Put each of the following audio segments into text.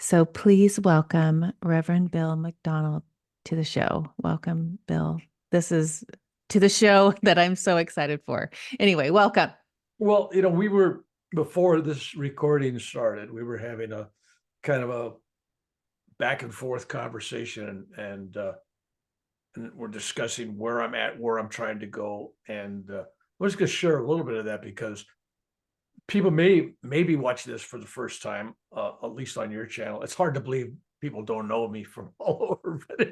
So please welcome Reverend Bill McDonald to the show. Welcome, Bill. This is to the show that I'm so excited for. Anyway, welcome. Well, we were, before this recording started, we were having a kind of a back and forth conversation and we're discussing where I'm at, where I'm trying to go. And I'm just going to share a little bit of that because people may maybe watch this for the first time, at least on your channel. It's hard to believe people don't know me from all over. But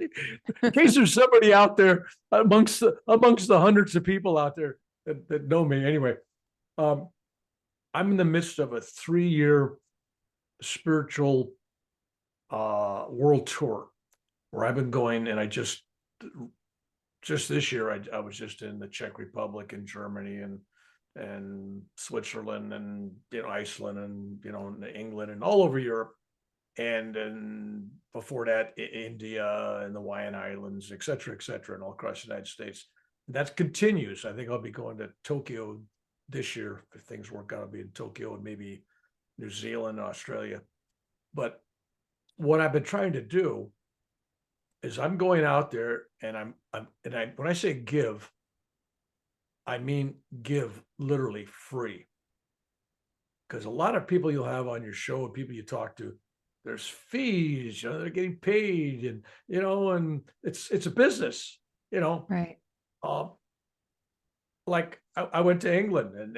in case there's somebody out there amongst the hundreds of people out there that know me anyway. Um, I'm in the midst of a 3-year spiritual world tour where I've been going, and I just this year I was just in the Czech Republic and Germany and Switzerland and Iceland and England and all over Europe, and then before that India and the Hawaiian Islands, et cetera, and all across the United States. And that continues. I think I'll be going to Tokyo this year if things work out. I'll be in Tokyo and maybe New Zealand, Australia. But what I've been trying to do is I'm going out there and when I say give, I mean give literally free. Because a lot of people you'll have on your show and people you talk to, there's fees, they're getting paid, and it's a business, Right. Um, like I went to England and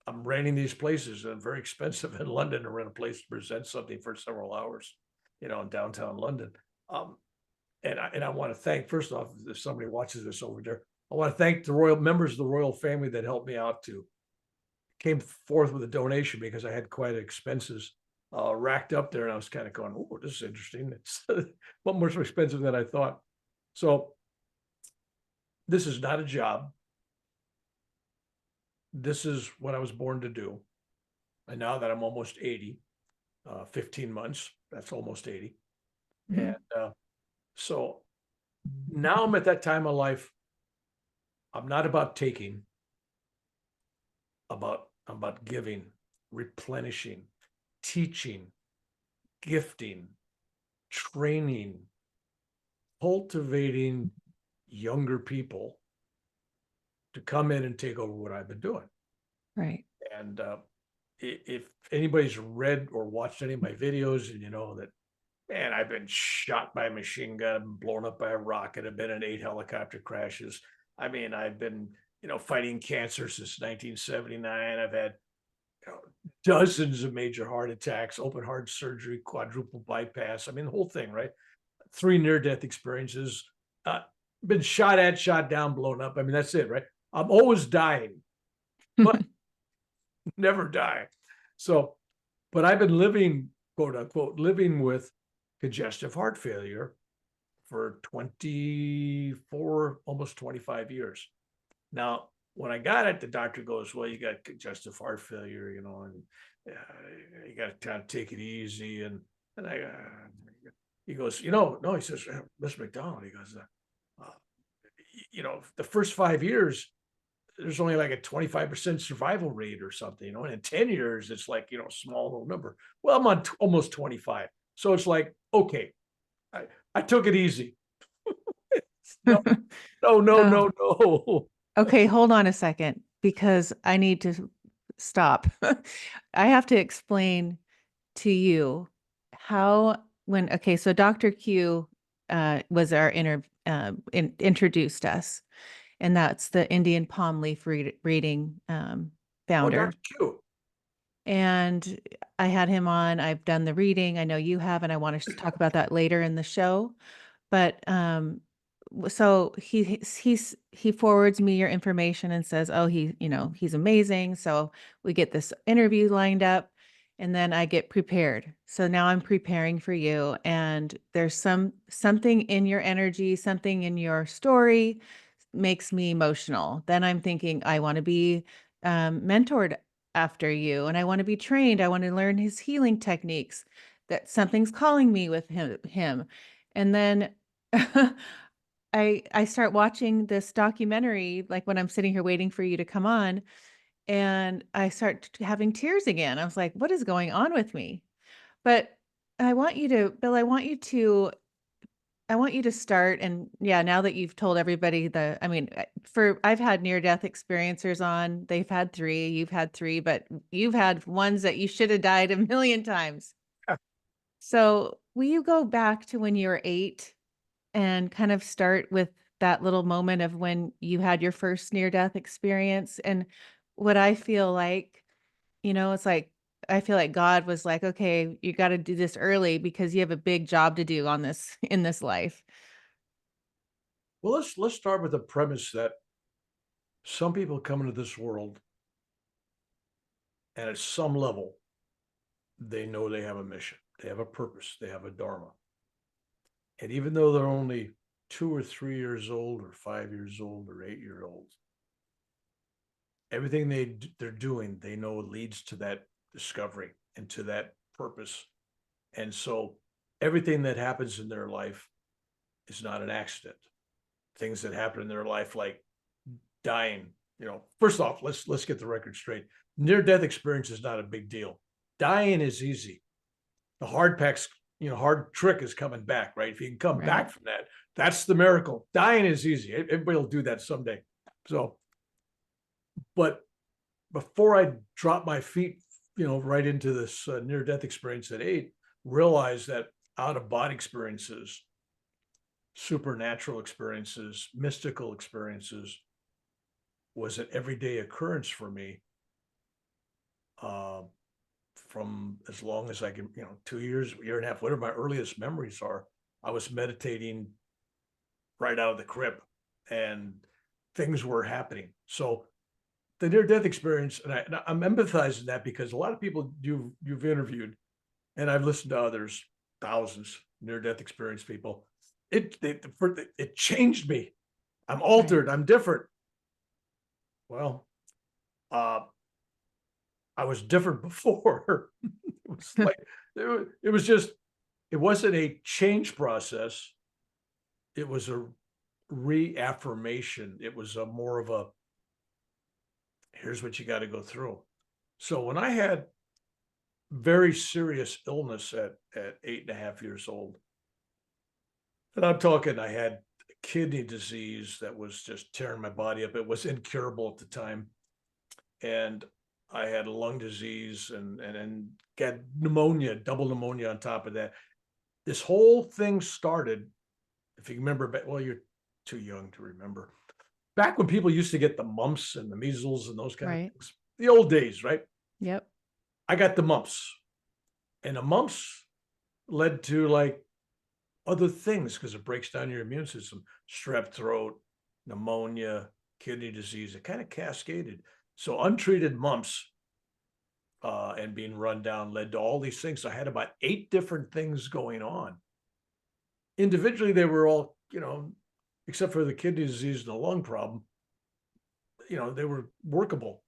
I'm renting these places, and very expensive in London to rent a place to present something for several hours, in downtown London. And I want to thank, first off, if somebody watches this over there, I want to thank the royal members of the royal family that helped me out, to came forth with a donation because I had quite expenses racked up there, and I was kind of going, oh, this is interesting. It's a lot more expensive than I thought. So this is not a job. This is what I was born to do. And now that I'm almost 80, 15 months, that's almost 80. Mhm. And so now I'm at that time of life. I'm not about taking, about giving, replenishing, teaching, gifting, training, cultivating younger people to come in and take over what I've been doing. Right. And if anybody's read or watched any of my videos, and that, man, I've been shot by a machine gun, I've been blown up by a rocket, I've been in 8 helicopter crashes. I mean, I've been, fighting cancer since 1979. I've had, dozens of major heart attacks, open heart surgery, quadruple bypass. I mean, the whole thing, right? 3 near-death experiences, been shot at, shot down, blown up. I mean, that's it, right? I'm always dying, but never die. So, but I've been living, quote unquote, living with congestive heart failure for 24, almost 25 years. Now, when I got it, the doctor goes, well, you got congestive heart failure, and you got to kind of take it easy. And he goes, no, he says, Mr. McDonald, he goes, the first 5 years, there's only like a 25% survival rate or something, and in 10 years, it's like, a small little number. Well, I'm on almost 25. So it's like, okay, I took it easy. No, no, no, Oh, no, no. okay, hold on a second because I need to stop. I have to explain to you how so Dr. Q was our introduced us, and that's the Indian palm leaf reading Oh, founder. Dr. Q. And I had him on. I've done the reading. I know you have, and I want to talk about that later in the show. But so he forwards me your information and says, "Oh, he's amazing." So we get this interview lined up, and then I get prepared. So now I'm preparing for you, and there's something in your energy, something in your story makes me emotional. Then I'm thinking, I want to be mentored after you, and I want to be trained. I want to learn his healing techniques. That something's calling me with him. And then I start watching this documentary, like when I'm sitting here waiting for you to come on, and I start having tears again. I was like, what is going on with me? But I want you to, Bill, I want you to start. And yeah, now that you've told everybody I mean, I've had near death experiencers on, they've had three, you've had three, but you've had ones that you should have died a million times. So will you go back to when you were 8 and kind of start with that little moment of when you had your first near death experience? And what I feel like, it's like, I feel like God was like, okay, you got to do this early because you have a big job to do on this in this life. Well, let's start with the premise that some people come into this world and at some level they know they have a mission, they have a purpose, they have a dharma. And even though they're only 2 or 3 years old, or 5 years old, or 8 year olds, everything they're doing, they know leads to that discovery and to that purpose. And so everything that happens in their life is not an accident. Things that happen in their life, like dying, first off, let's get the record straight. Near death experience is not a big deal. Dying is easy. The hard trick is coming back, right? If you can come Right. back from that, that's the miracle. Dying is easy. Everybody will do that someday. So, but before I drop my feet, right into this near death experience at 8, realize that out of body experiences, supernatural experiences, mystical experiences was an everyday occurrence for me, uh, from as long as I can, 2 years, year and a half, whatever my earliest memories are. I was meditating right out of the crib, and things were happening. So the near death experience, and I'm empathizing that because a lot of people you've interviewed, and I've listened to others, thousands near death experience people. It changed me. I'm Right. altered. I'm different. Well, uh, I was different before. It was like it was just, it wasn't a change process. It was a reaffirmation. It was a more of a, here's what you got to go through. So when I had very serious illness at 8.5 years old, and I'm talking, I had kidney disease that was just tearing my body up. It was incurable at the time. And I had lung disease and then got pneumonia, double pneumonia on top of that. This whole thing started, if you remember, well, you're too young to remember. Back when people used to get the mumps and the measles and those kind of Right. things, the old days, right? Yep. I got the mumps, and the mumps led to like other things because it breaks down your immune system, strep throat, pneumonia, kidney disease. It kind of cascaded. So untreated mumps, and being run down led to all these things. So I had about 8 different things going on. Individually, they were all, except for the kidney disease and the lung problem, they were workable.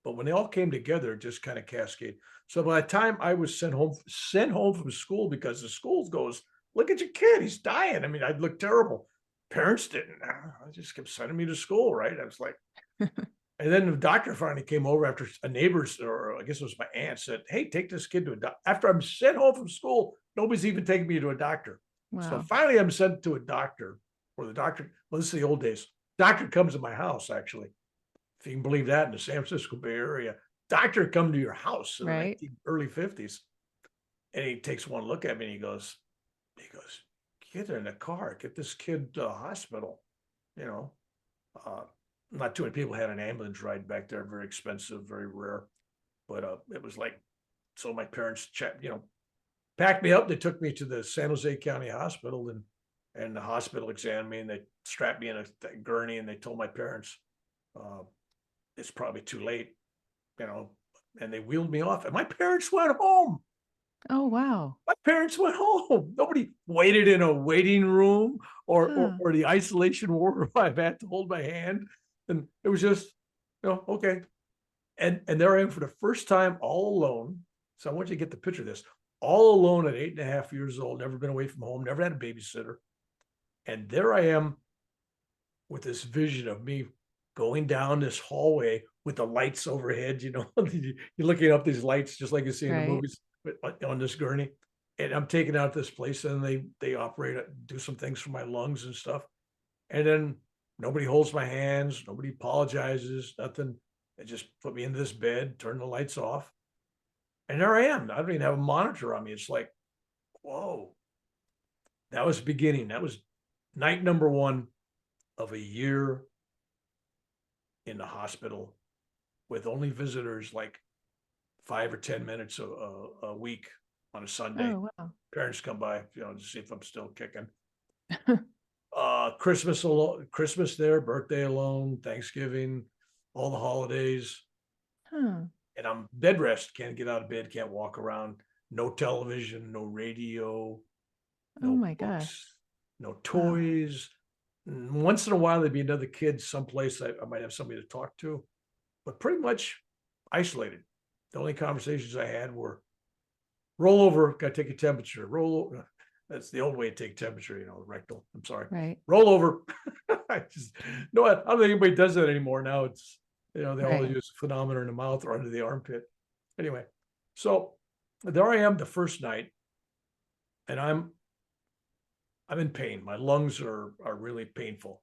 But when they all came together, it just kind of cascade. So by the time I was sent home from school, because the school goes, look at your kid, he's dying. I mean, I'd look terrible. Parents didn't. I just kept sending me to school, right? I was like, and then the doctor finally came over after a neighbor's, or I guess it was my aunt, said, hey, take this kid to a doctor. After I'm sent home from school, nobody's even taking me to a doctor. So Wow. finally I'm sent to a doctor, or the doctor, well, this is the old days. Doctor comes to my house, actually. If you can believe that, in the San Francisco Bay Area. Doctor come to your house in the Right. early 50s. And he takes one look at me and he goes, get in the car, get this kid to the hospital. You know, uh, not too many people had an ambulance ride back there, very expensive, very rare. But it was like, so my parents packed me up. They took me to the San Jose County Hospital, and the hospital examined me, and they strapped me in a gurney, and they told my parents, uh, it's probably too late, you know, and they wheeled me off, and my parents went home. Oh, wow. My parents went home. Nobody waited in a waiting room or or, Huh. or the isolation ward where I had to hold my hand. And it was just, okay. And there I am for the first time all alone. So I want you to get the picture of this. All alone at 8.5 years old, never been away from home, never had a babysitter. And there I am with this vision of me going down this hallway with the lights overhead, you're looking up these lights just like you see in the Right. movies on this gurney. and I'm taken out to this place, and they operate it, do some things for my lungs and stuff. And then nobody holds my hands, nobody apologizes, nothing. They just put me into this bed, turn the lights off, and there I am. I don't even have a monitor on me. It's like, whoa, that was the beginning. That was night number one of a year in the hospital with only visitors like 5 or 10 minutes a week on a Sunday. Oh, wow. Parents come by, to see if I'm still kicking. Christmas there, birthday alone, Thanksgiving, all the holidays, Huh. and I'm bed rest. Can't get out of bed, can't walk around. No television, no radio, Oh no my gosh. books, no Wow. toys. Once in a while, there'd be another kid someplace I might have somebody to talk to, but pretty much isolated. The only conversations I had were roll over, got to take a temperature, roll over. That's the old way to take temperature, rectal. I'm sorry. Right. Roll over. I just no, I don't think anybody does that anymore. Now it's they all Right. use a thermometer in the mouth or under the armpit. Anyway, so there I am the first night, and I'm in pain. My lungs are really painful.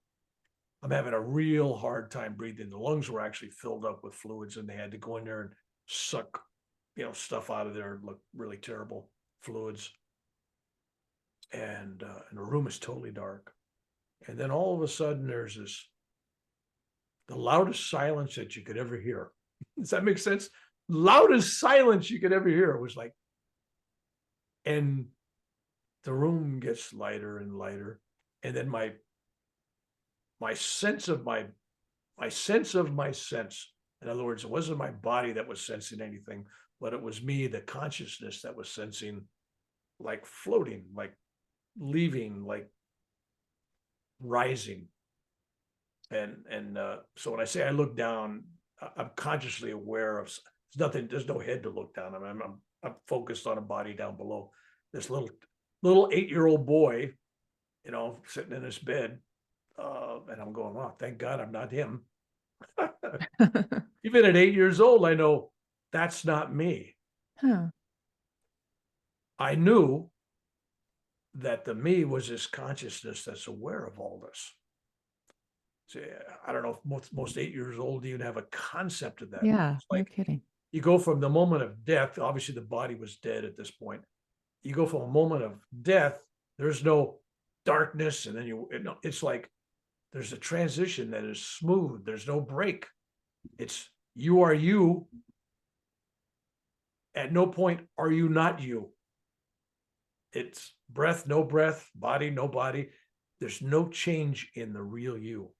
I'm having a real hard time breathing. The lungs were actually filled up with fluids, and they had to go in there and suck, stuff out of there. It looked really terrible, fluids. And the room is totally dark. And then all of a sudden, there's the loudest silence that you could ever hear. Does that make sense? Loudest silence you could ever hear. It was like, and the room gets lighter and lighter, and then my sense of my sense of my sense. In other words, it wasn't my body that was sensing anything, but it was me, the consciousness that was sensing, like floating, like leaving, like rising. And so when I say I look down, I'm consciously aware of there's nothing. There's no head to look down. I'm focused on a body down below. This little 8-year-old boy, sitting in his bed, and I'm going, oh, thank God I'm not him. Even at 8 years old, I know that's not me. Huh. I knew that the me was this consciousness that's aware of all this. See, I don't know if most 8 years old even have a concept of that. Yeah, It's no like kidding. you go from the moment of death. Obviously, the body was dead at this point. You go from a moment of death. There's no darkness, and then it's like there's a transition that is smooth. There's no break. It's you are you. At no point are you not you. It's breath, no breath, body, no body. There's no change in the real you.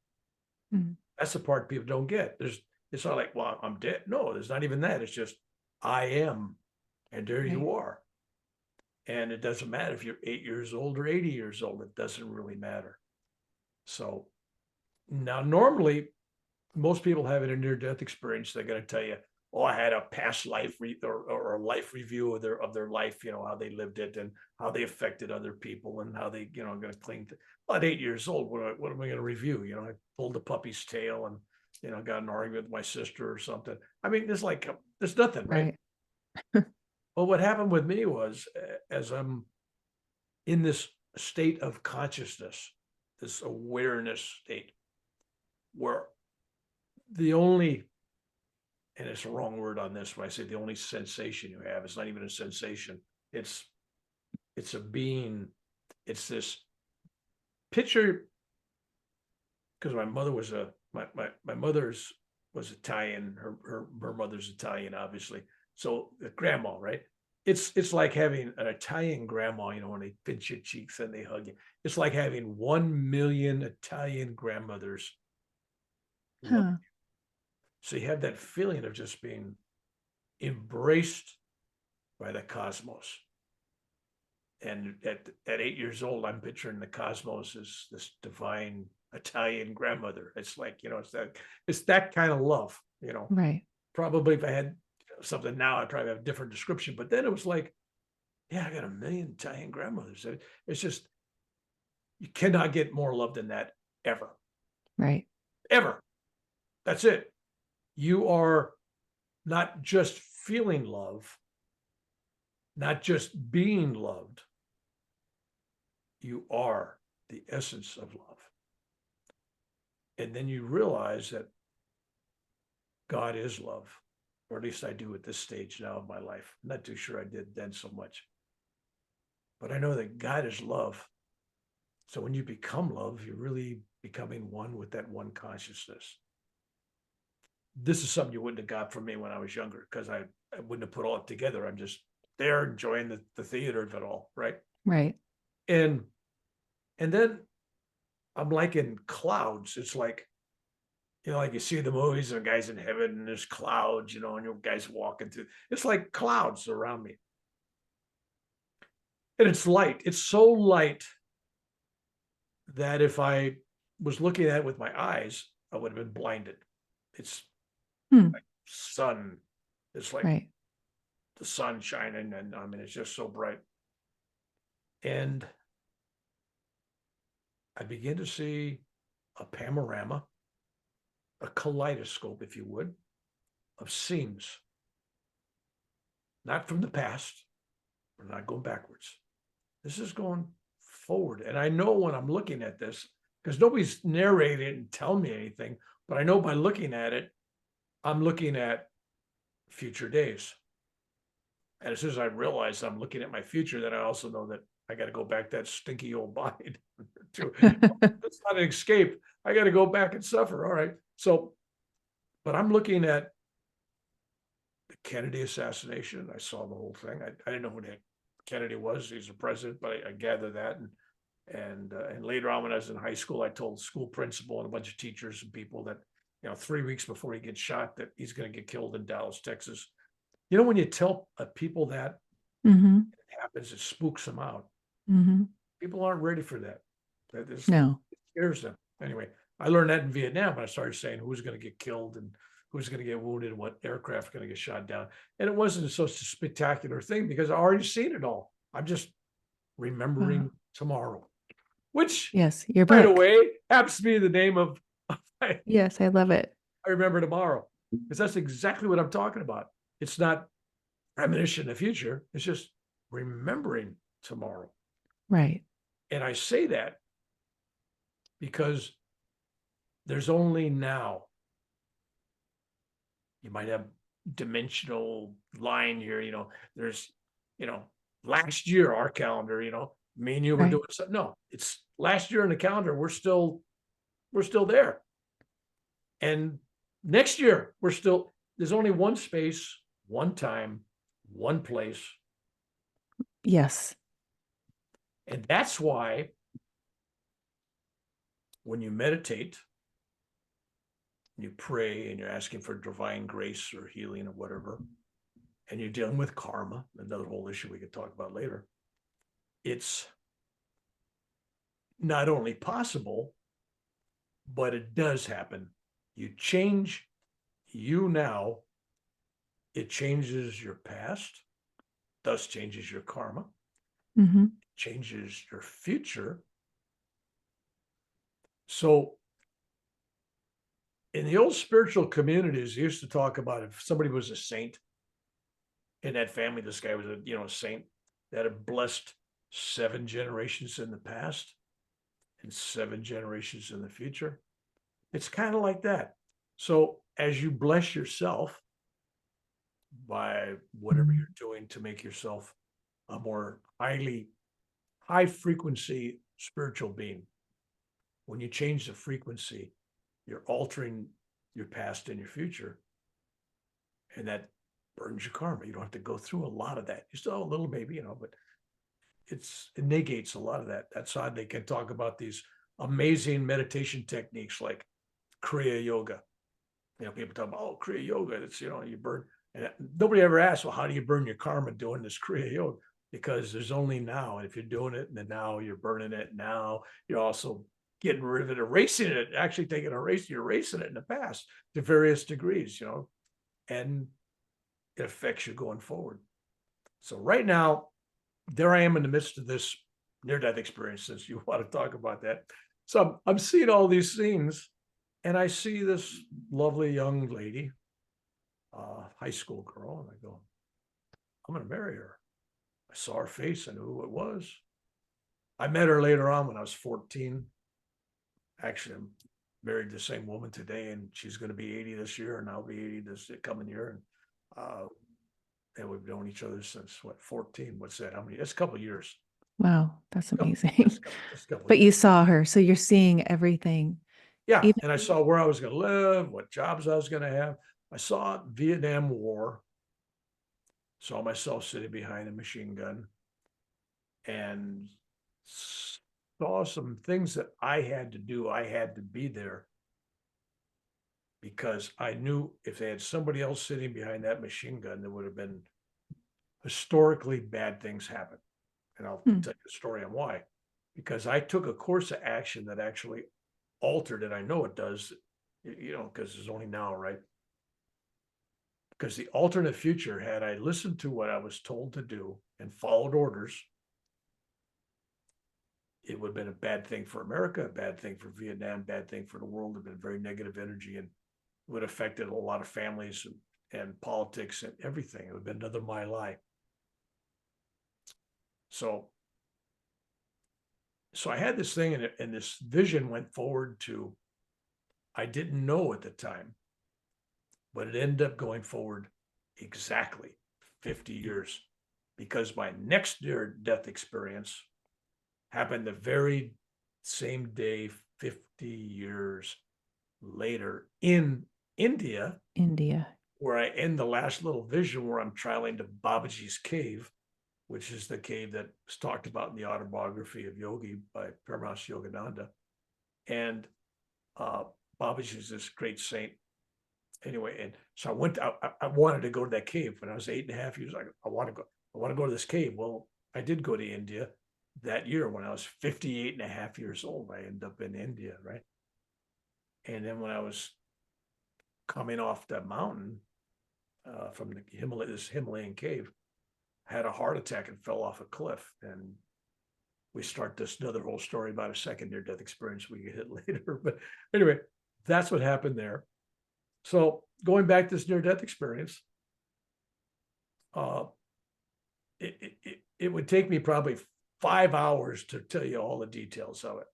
Mm. That's the part people don't get. It's not like, well, I'm dead. No, there's not even that. It's just I am, and there Right. you are. And it doesn't matter if you're 8 years old or 80 years old. It doesn't really matter. So now, normally, most people have a near-death experience. They're going to tell you, "Oh, I had a past life or a life review of their life. How they lived it and how they affected other people and how they, going to cling to." Well, at 8 years old, what am I going to review? I pulled a puppy's tail and got an argument with my sister or something. I mean, there's nothing, right? Right. Well, what happened with me was as I'm in this state of consciousness, this awareness state, where the only, and it's a wrong word on this when I say the only sensation you have, it's not even a sensation. It's a being. It's this picture, because my mother was my mother's was Italian. Her mother's Italian, obviously. So the grandma, right? It's like having an Italian grandma, when they pinch your cheeks and they hug you. It's like having 1 million Italian grandmothers love. Huh. So you have that feeling of just being embraced by the cosmos. And at 8 years old, I'm picturing the cosmos as this divine Italian grandmother. It's like, it's that kind of love, Right. Probably if I had something now, I'd probably have a different description. But then it was like, yeah, I got 1 million Italian grandmothers. It's just, you cannot get more love than that ever. Right. Ever. That's it. You are not just feeling love, not just being loved. You are the essence of love. And then you realize that God is love, or at least I do at this stage now of my life. I'm not too sure I did then so much, but I know that God is love. So when you become love, you're really becoming one with that one consciousness. This is something you wouldn't have got from me when I was younger, because I wouldn't have put all it together. I'm just there enjoying the theater of it all, right? Right. And then I'm like in clouds. It's like, like you see the movies of guys in heaven and there's clouds, and your guys walking through. It's like clouds around me. And it's light. It's so light that if I was looking at it with my eyes, I would have been blinded. It's Hmm. like sun. It's like Right. the sun shining, and I mean, it's just so bright. And I begin to see a panorama, a kaleidoscope, if you would, of scenes, not from the past. We're not going backwards. This is going forward. And I know when I'm looking at this, because nobody's narrating and telling me anything, but I know by looking at it, I'm looking at future days. And as soon as I realize I'm looking at my future, then I also know that I got to go back that stinky old body too. That's not an escape. I got to go back and suffer. All right. So, but I'm looking at the Kennedy assassination. I saw the whole thing. I didn't know who Kennedy was. He's a president, but I gather that. And later on, when I was in high school, I told the school principal and a bunch of teachers and people that 3 weeks before he gets shot, that he's going to get killed in Dallas, Texas. When you tell people that, Mm-hmm. it happens, it spooks them out. Mm-hmm. People aren't ready for that. No. It scares them. Anyway, I learned that in Vietnam when I started saying who's going to get killed and who's going to get wounded, what aircraft are going to get shot down. And it wasn't such a spectacular thing because I already seen it all. I'm just remembering tomorrow, which, Yes, your by the book. way, happens to be the name of I Yes, I love it. Remember Tomorrow, because that's exactly what I'm talking about. It's not premonition in the future. It's just remembering tomorrow. Right. And I say that because there's only now. You might have dimensional line here, there's, last year, our calendar, me and you were Right. doing something. No, it's last year in the calendar. We're still there. And next year, there's only one space, one time, one place. Yes. And that's why when you meditate, you pray and you're asking for divine grace or healing or whatever, and you're dealing with karma, another whole issue we could talk about later, it's not only possible, but it does happen. You change you now, it changes your past, thus changes your karma, Mm-hmm. changes your future. So in the old spiritual communities, they used to talk about if somebody was a saint in that family, this guy was a saint that had blessed 7 generations in the past and 7 generations in the future. It's kind of like that. So as you bless yourself by whatever you're doing to make yourself a more high frequency spiritual being, when you change the frequency, you're altering your past and your future. And that burns your karma. You don't have to go through a lot of that. You still have a little maybe, but it negates a lot of that. That's why they can talk about these amazing meditation techniques like Kriya Yoga. People talk about, Kriya Yoga. It's, you burn. And nobody ever asks, well, how do you burn your karma doing this Kriya Yoga? Because there's only now. And if you're doing it in the now, you're burning it now. You're also getting rid of it, erasing it, actually taking you're erasing it in the past to various degrees, and it affects you going forward. So right now, there I am in the midst of this near-death experience, since you want to talk about that. So I'm seeing all these scenes, and I see this lovely young lady, high school girl, and I go, I'm going to marry her. I saw her face. I knew who it was. I met her later on when I was 14. Actually, I'm married to the same woman today, and she's going to be 80 this year, and I'll be 80 this coming year. And we've known each other since what, 14? What's that? How many? It's a couple of years. Wow, that's Couple, amazing. just a couple of But you years. saw her, so you're seeing everything. Yeah, Even and I saw where I was going to live, what jobs I was going to have. I saw Vietnam War. Saw myself sitting behind a machine gun, and saw some things that I had to do. I had to be there because I knew if they had somebody else sitting behind that machine gun, there would have been historically bad things happen. And I'll Hmm. tell you the story on why. Because I took a course of action that actually altered it. I know it does, because it's only now, right? Because the alternate future, had I listened to what I was told to do and followed orders, it would have been a bad thing for America, a bad thing for Vietnam, bad thing for the world. It would have been very negative energy and would have affected a lot of families and politics and everything. It would have been another My Lai. So I had this thing, and this vision went forward to, I didn't know at the time, but it ended up going forward exactly 50 years, because my next near death experience happened the very same day 50 years later in India, India. where I end the last little vision where I'm traveling to Babaji's cave, which is the cave that's talked about in the autobiography of Yogi by Paramahansa Yogananda. And uh, Babaji is this great saint. Anyway, and so I wanted to go to that cave when I was 8.5 years. I want to go to this cave. Well, I did go to India that year when I was 58.5 years old. I ended up in India, right? And then when I was coming off the mountain from this Himalayan cave, I had a heart attack and fell off a cliff. And we start this another whole story about a second near death experience we can hit later. But anyway, that's what happened there. So going back to this near death experience, uh, it would take me probably 5 hours to tell you all the details of it.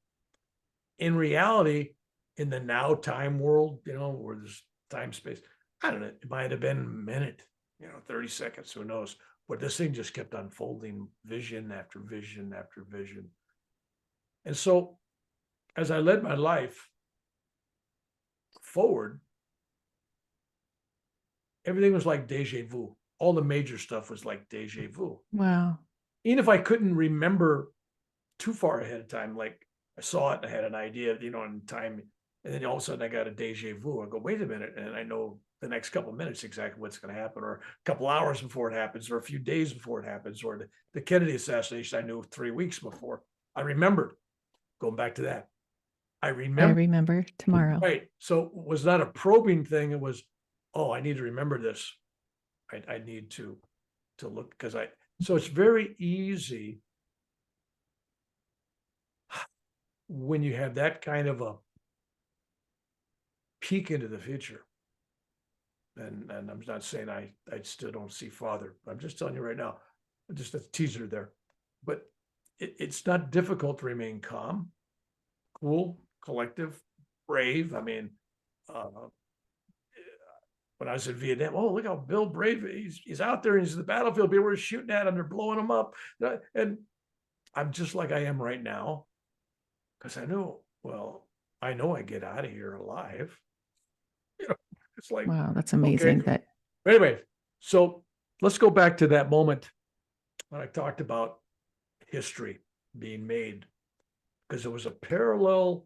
In reality, in the now time world, where there's time space, I don't know, it might have been a minute, 30 seconds, who knows? But this thing just kept unfolding, vision after vision after vision. And so as I led my life forward, everything was like deja vu. All the major stuff was like deja vu. Wow. Even if I couldn't remember too far ahead of time, like I saw it and I had an idea, in time, and then all of a sudden I got a deja vu. I go, wait a minute, and I know the next couple of minutes exactly what's going to happen, or a couple hours before it happens, or a few days before it happens, or the Kennedy assassination I knew 3 weeks before. I remembered. Going back to that, I I remember. remember tomorrow. Right. So it was not a probing thing. It was, oh, I need to remember this. I need to look, because so it's very easy when you have that kind of a peek into the future. And I'm not saying I still don't see Father. I'm just telling you right now, just a teaser there. But it's not difficult to remain calm, cool, collective, brave. I mean, uh, when I was in Vietnam, oh, look how Bill brave. He's out there. He's in the battlefield. People were shooting at him. They're blowing him up. And I'm just like I am right now, because I know, well, I know I get out of here alive. It's like, Wow, that's okay. amazing that Anyway, so let's go back to that moment when I talked about history being made, because it was a parallel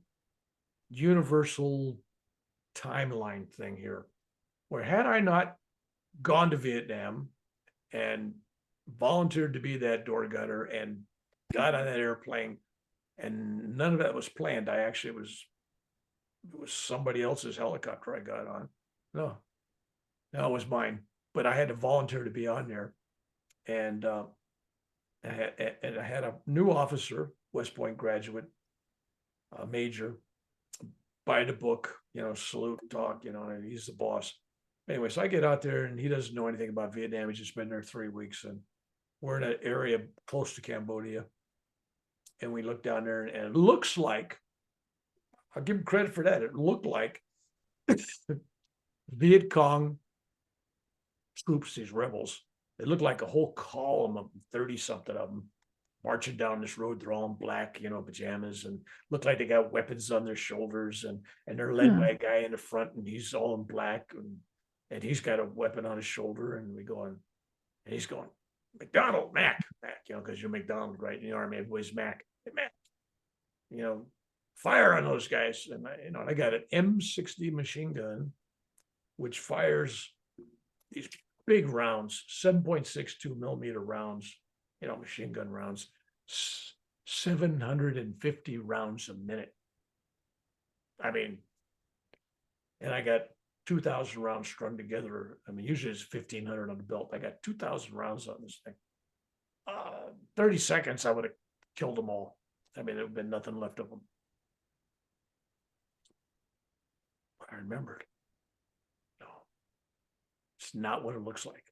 universal timeline thing here, where had I not gone to Vietnam and volunteered to be that door gunner and got on that airplane, and none of that was planned. It was somebody else's helicopter I got on. No, it was mine, but I had to volunteer to be on there. And I had a new officer, West Point graduate, major, buy the book, salute, talk, and he's the boss. Anyway, so I get out there and he doesn't know anything about Vietnam. He's just been there 3 weeks. And we're in an area close to Cambodia, and we look down there, and it looks like, I'll give them credit for that. It looked like Viet Cong troops, these rebels. They looked like a whole column of 30 something of them marching down this road. They're all in black, pajamas, and look like they got weapons on their shoulders, and they're led by a guy in the front, and he's all in black, and he's got a weapon on his shoulder, and he's going, McDonald, Mac, because you're McDonald, right? In the Army, everybody's Mac. Hey, Mac, fire on those guys. And I got an M60 machine gun, which fires these big rounds, 7.62 millimeter rounds, machine gun rounds, 750 rounds a minute. I mean, and I got 2,000 rounds strung together. I mean, usually it's 1,500 on the belt. I got 2,000 rounds on this thing. 30 seconds, I would have killed them all. I mean, there would have been nothing left of them. I remembered. No, it's not what it looks like.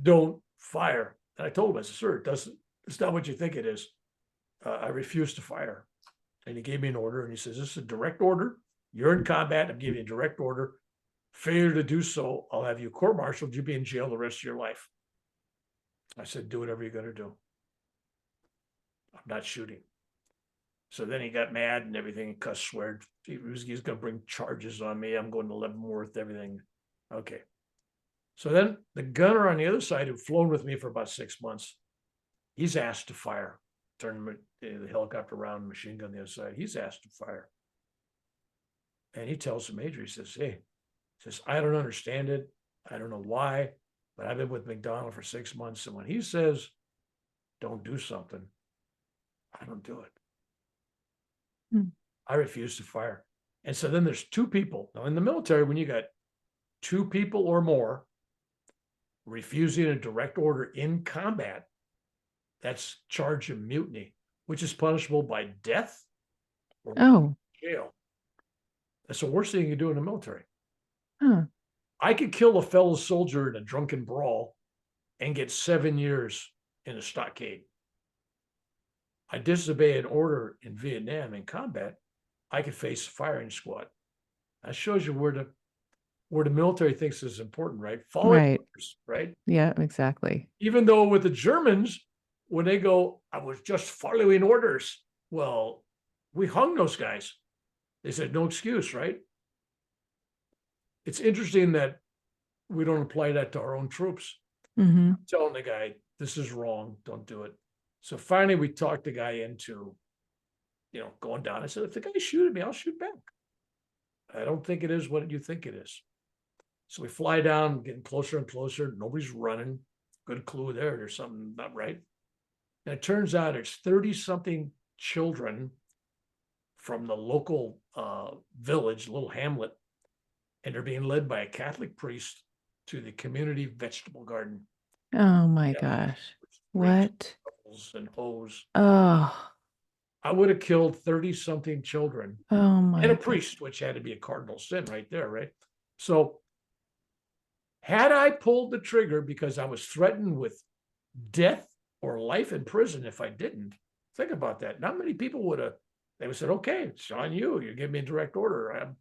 Don't fire. And I told him, I said, sir, it's not what you think it is. I refuse to fire. And he gave me an order, and he says, this is a direct order. You're in combat. I'm giving you a direct order. Failure to do so, I'll have you court-martialed. You'll be in jail the rest of your life. I said, do whatever you're going to do. I'm not shooting. So then he got mad and everything, and cuss, sweared. He's going to bring charges on me. I'm going to Leavenworth, everything. Okay. So then the gunner on the other side, who'd flown with me for about 6 months, he's asked to fire. Turn the helicopter around, machine gun on the other side. He's asked to fire. And he tells the major, he says, I don't understand it. I don't know why, but I've been with McDonald for 6 months. And when he says, don't do something, I don't do it. I refuse to fire. And so then there's two people. Now in the military, when you got two people or more refusing a direct order in combat, that's charge of mutiny, which is punishable by death or jail. That's the worst thing you do in the military. I could kill a fellow soldier in a drunken brawl and get 7 years in a stockade. I disobey an order in Vietnam in combat, I could face a firing squad. That shows you where the military thinks is important, right? Following orders, right? Yeah, exactly. Even though with the Germans, when they go, I was just following orders. Well, we hung those guys. They said, no excuse, right? It's interesting that we don't apply that to our own troops. Mm-hmm. Telling the guy, this is wrong, don't do it. So finally we talked the guy into, going down. I said, if the guy shoots me, I'll shoot back. I don't think it is what you think it is. So we fly down, getting closer and closer. Nobody's running. Good clue there. There's something not right. And it turns out it's 30-something children from the local village, little hamlet, and they're being led by a Catholic priest to the community vegetable garden. Oh my gosh. What? And hose. Oh. I would have killed 30-something children. Oh my. And a priest, which had to be a cardinal sin right there, right? So had I pulled the trigger because I was threatened with death or life in prison if I didn't, think about that. Not many people would have, they would have said, okay, it's on you. You give me a direct order.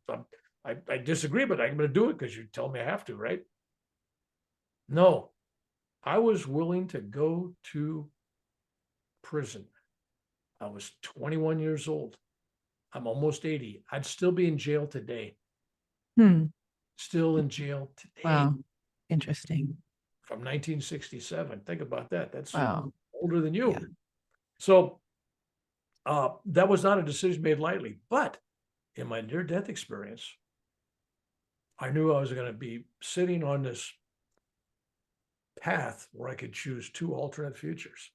I disagree, but I'm going to do it because you tell me I have to, right? No, I was willing to go to prison. I was 21 years old. I'm almost 80. I'd still be in jail today. Still in jail today. Wow. Interesting. From 1967. Think about that. That's older than you. Yeah. So that was not a decision made lightly. But in my near-death experience, I knew I was going to be sitting on this path where I could choose two alternate futures.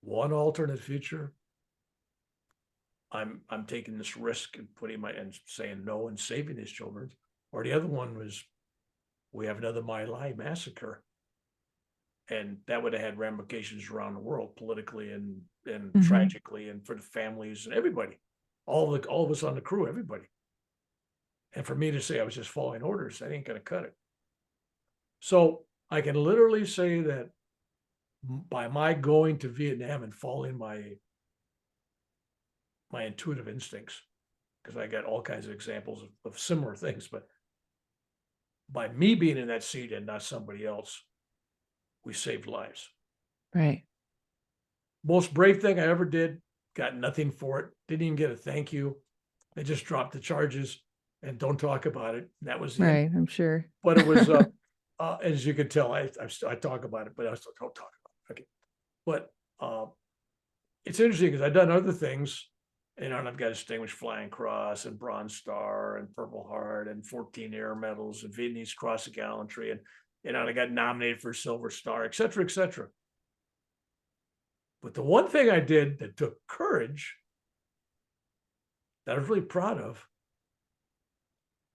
One alternate future, I'm taking this risk and and saying no and saving these children. Or the other one was, we have another My Lai massacre. And that would have had ramifications around the world, politically and tragically, and for the families and everybody, all of us on the crew, everybody. And for me to say I was just following orders, that ain't going to cut it. So I can literally say that by my going to Vietnam and following my intuitive instincts, because I got all kinds of examples of similar things, but by me being in that seat and not somebody else, we saved lives. Right. Most brave thing I ever did, got nothing for it, didn't even get a thank you. They just dropped the charges and don't talk about it. That was the end. Right. I'm sure. But it was, as you can tell, I talk about it, but I still don't talk about it. Okay. But it's interesting because I've done other things, and I've got a Distinguished Flying Cross and Bronze Star and Purple Heart and 14 Air Medals and Vietnamese Cross of Gallantry, and I got nominated for Silver Star, et cetera, et cetera. But the one thing I did that took courage that I was really proud of,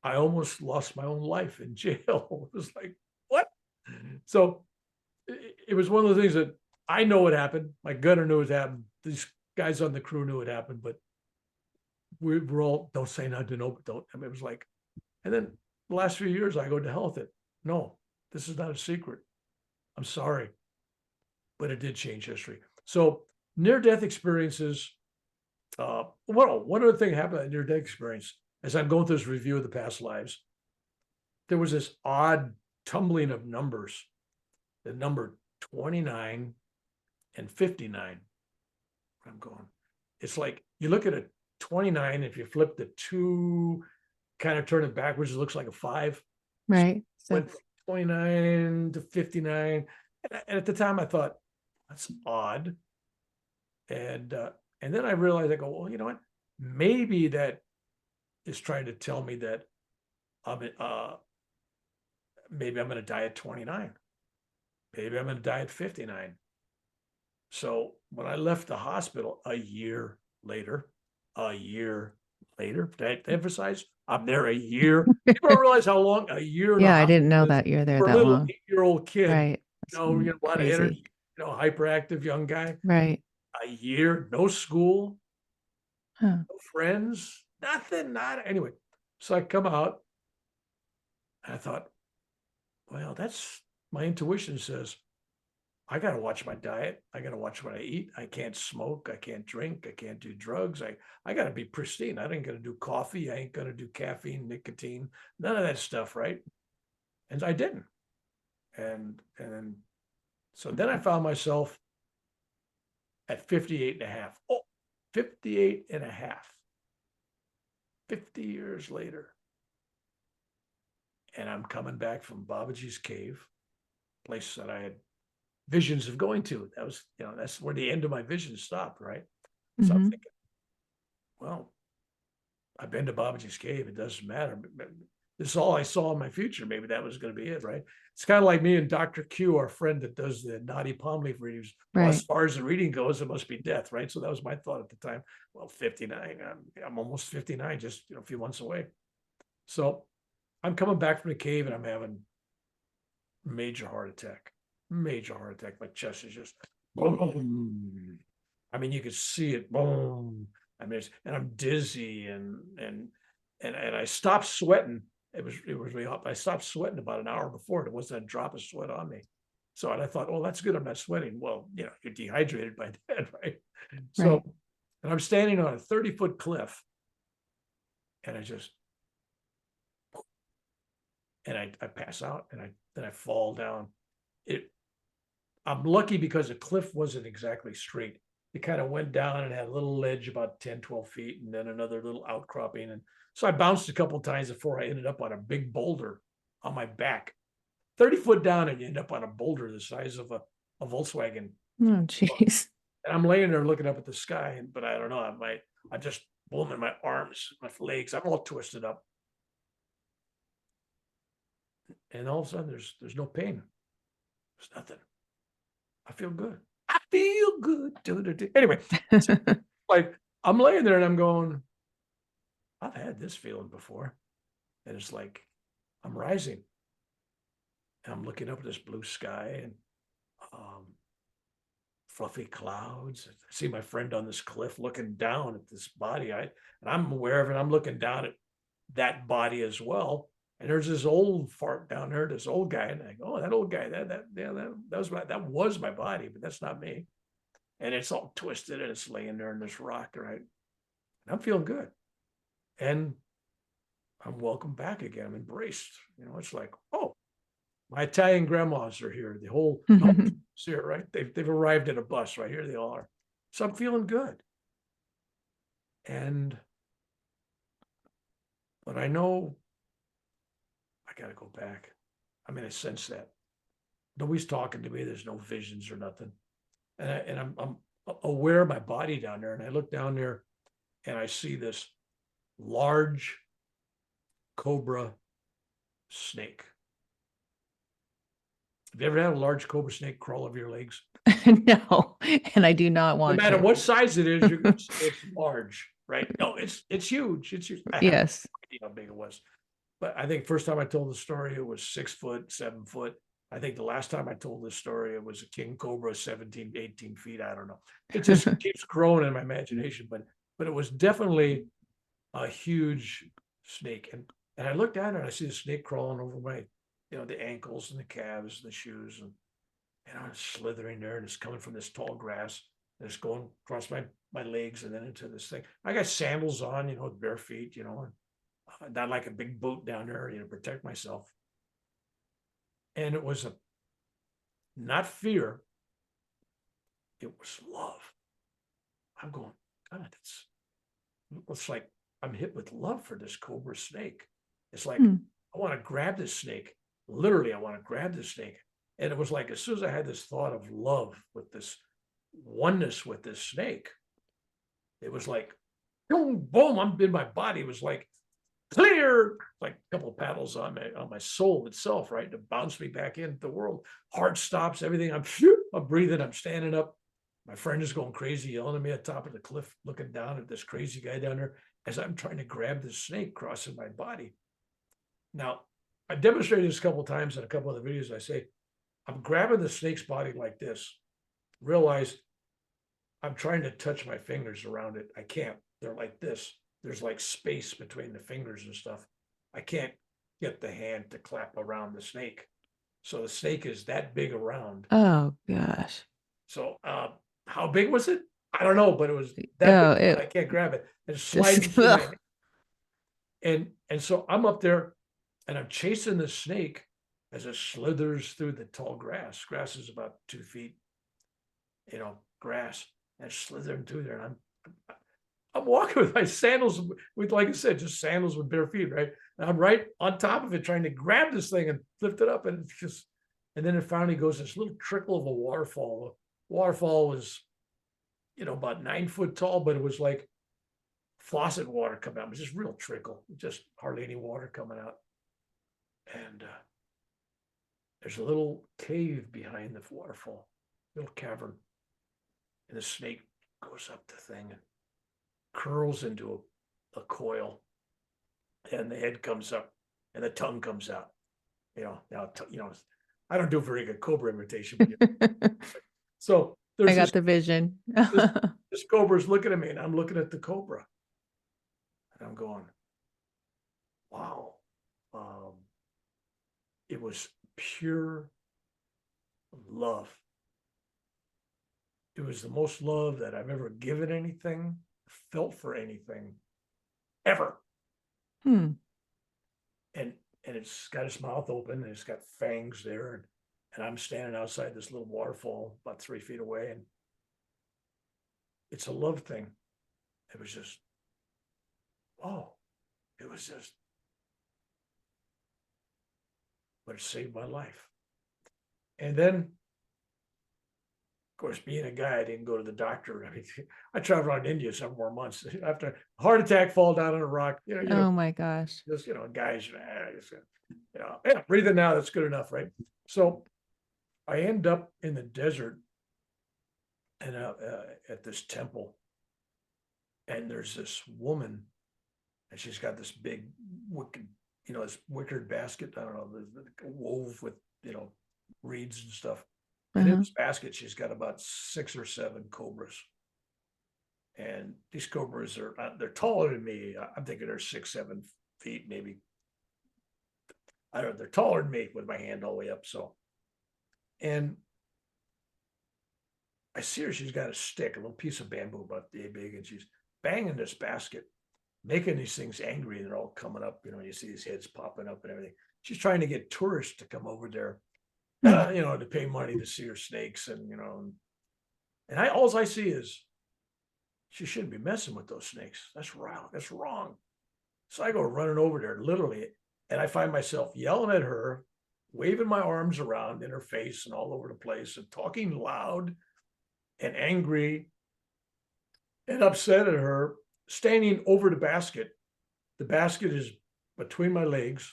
I almost lost my own life in jail. It was like, what? So it was one of the things that I know what happened. My gunner knew what happened. These guys on the crew knew what happened, but we're all, don't say nothing, no, but don't. I mean, it was like, and then the last few years I go to hell with it. No, this is not a secret. I'm sorry, but it did change history. So near-death experiences. Well, one other thing happened at near-death experience as I'm going through this review of the past lives. There was this odd tumbling of numbers, the number 29 and 59. I'm going, it's like you look at a 29, if you flip the two, kind of turn it backwards, it looks like a 5. Right. So Went from 29 to 59. And at the time I thought, that's odd. And then I realized, I go, well, you know what? Maybe that is trying to tell me that maybe I'm going to die at 29. Maybe I'm going to die at 59. So when I left the hospital a year later, to emphasize, I'm there a year. People don't realize how long a year in a yeah, I didn't know hospital is that you're there for a that little long. 8-year-old kid. Right. A lot of energy, Crazy. hyperactive young guy. Right. A year, no school, Huh. no friends, nothing, not anyway. So I come out, and I thought, well, that's my intuition says I got to watch my diet. I got to watch what I eat. I can't smoke. I can't drink. I can't do drugs. I got to be pristine. I ain't going to do coffee. I ain't going to do caffeine, nicotine, none of that stuff. Right. And I didn't. And then, so then I found myself at 58 and a half. Oh, 58 and a half. 50 years later. And I'm coming back from Babaji's cave, place that I had visions of going to. That was, that's where the end of my vision stopped, right? So I'm Mhm. thinking, well, I've been to Babaji's cave. It doesn't matter. This is all I saw in my future. Maybe that was going to be it, right? It's kind of like me and Dr. Q, our friend that does the naughty palm leaf readings. Well, as Right. far as the reading goes, it must be death, right? So that was my thought at the time. Well, 59, I'm almost 59, just a few months away. So I'm coming back from the cave and I'm having major heart attack. Major heart attack. My chest is just boom. I mean, you could see it. Boom. I mean, and I'm dizzy and I stopped sweating. It was really hot. I stopped sweating about an hour before. There wasn't a drop of sweat on me. So and I thought, well, that's good. I'm not sweating. Well, you're dehydrated by that, right? So, Right. and I'm standing on a 30-foot cliff, and I pass out, and then I fall down. I'm lucky because the cliff wasn't exactly straight. It kind of went down and had a little ledge about 10, 12 feet, and then another little outcropping. And so I bounced a couple of times before I ended up on a big boulder on my back. 30 foot down, and you end up on a boulder the size of a Volkswagen. Oh, jeez. And I'm laying there looking up at the sky, but I don't know. I just boom in my arms, my legs, I'm all twisted up. And all of a sudden there's no pain. There's nothing. I feel good. I feel good. Anyway, like I'm laying there and I'm going, I've had this feeling before. And it's like I'm rising. And I'm looking up at this blue sky and fluffy clouds. I see my friend on this cliff looking down at this body. And I'm aware of it. I'm looking down at that body as well. And there's this old fart down there, this old guy, and I go, oh, that old guy, that was my body, but that's not me. And it's all twisted and it's laying there in this rock, right? And I'm feeling good. And I'm welcome back again. I'm embraced. It's like, oh, my Italian grandmas are here. The whole here, right? They've arrived in a bus right here. They all are. So I'm feeling good. But I know I got to go back. I mean, I sense that nobody's talking to me. There's no visions or nothing. And I'm aware of my body down there. And I look down there and I see this large cobra snake. Have you ever had a large cobra snake crawl over your legs? No, and I do not No want matter to. what size it is, you're going to say it's large, right? No, it's huge. It's huge. I have no Yes. idea how big it was. But I think first time I told the story, it was 6 foot, 7 foot. I think the last time I told this story, it was a king cobra, 17, 18 feet. I don't know. It just keeps growing in my imagination, but it was definitely a huge snake. And I looked at it and I see the snake crawling over my, the ankles and the calves and the shoes. And it's slithering there and it's coming from this tall grass. And it's going across my legs and then into this thing. I got sandals on, with bare feet, and not like a big boot down there, protect myself. And it was not fear, it was love. I'm going, God, it's like I'm hit with love for this cobra snake. It's like, I want to grab this snake. Literally, I want to grab this snake. And it was like, as soon as I had this thought of love with this oneness with this snake, it was like, boom, boom, I'm in my body. It was like clear, like a couple of paddles on my soul itself, right? To bounce me back into the world. Heart stops, everything. I'm breathing, I'm standing up. My friend is going crazy, yelling at me at the top of the cliff, looking down at this crazy guy down there as I'm trying to grab this snake crossing my body. Now, I demonstrated this a couple of times in a couple of the videos. I say, I'm grabbing the snake's body like this. Realize I'm trying to touch my fingers around it. I can't. They're like this. There's like space between the fingers and stuff. I can't get the hand to clap around the snake. So the snake is that big around. Oh gosh. So how big was it? I don't know, but it was that Oh, big. I can't grab it. It's sliding just, through my hand. And so I'm up there and I'm chasing the snake as it slithers through the tall grass. Grass is about 2 feet, grass, and slithering through there. And I'm walking with my sandals, with, like I said, just sandals with bare feet, right? And I'm right on top of it, trying to grab this thing and lift it up. And and then it finally goes this little trickle of a waterfall. The waterfall was, about 9 foot tall, but it was like faucet water coming out. It was just real trickle, just hardly any water coming out. And there's a little cave behind the waterfall, little cavern. And the snake goes up the thing and curls into a coil, and the head comes up and the tongue comes out. I don't do a very good cobra imitation, but so I there's got the vision. this cobra's looking at me, and I'm looking at the cobra, and I'm going, wow. It was pure love. It was the most love that I've ever given anything, felt for anything, ever. Hmm. And it's got its mouth open and it's got fangs there. And I'm standing outside this little waterfall about 3 feet away. And it's a love thing. It was just, oh, it was just, but it saved my life. And then, of course, being a guy, I didn't go to the doctor. I mean, I traveled around India several more months after a heart attack, fall down on a rock. Oh my gosh. Just, guys, yeah, breathing now, that's good enough, right? So I end up in the desert and at this temple, and there's this woman, and she's got this big wicked, this wickered basket. I don't know, wove with reeds and stuff. And in this basket, she's got about 6 or 7 cobras. And these cobras they're taller than me. I'm thinking they're 6, 7 feet, maybe I don't know, they're taller than me with my hand all the way up. So, and I see her, she's got a stick, a little piece of bamboo about yay big, and she's banging this basket, making these things angry. And they're all coming up, you see these heads popping up and everything. She's trying to get tourists to come over there, to pay money to see her snakes. And all I see is she shouldn't be messing with those snakes. That's wrong. That's wrong. So I go running over there, literally, and I find myself yelling at her, waving my arms around in her face and all over the place, and talking loud and angry and upset at her, standing over the basket. The basket is between my legs.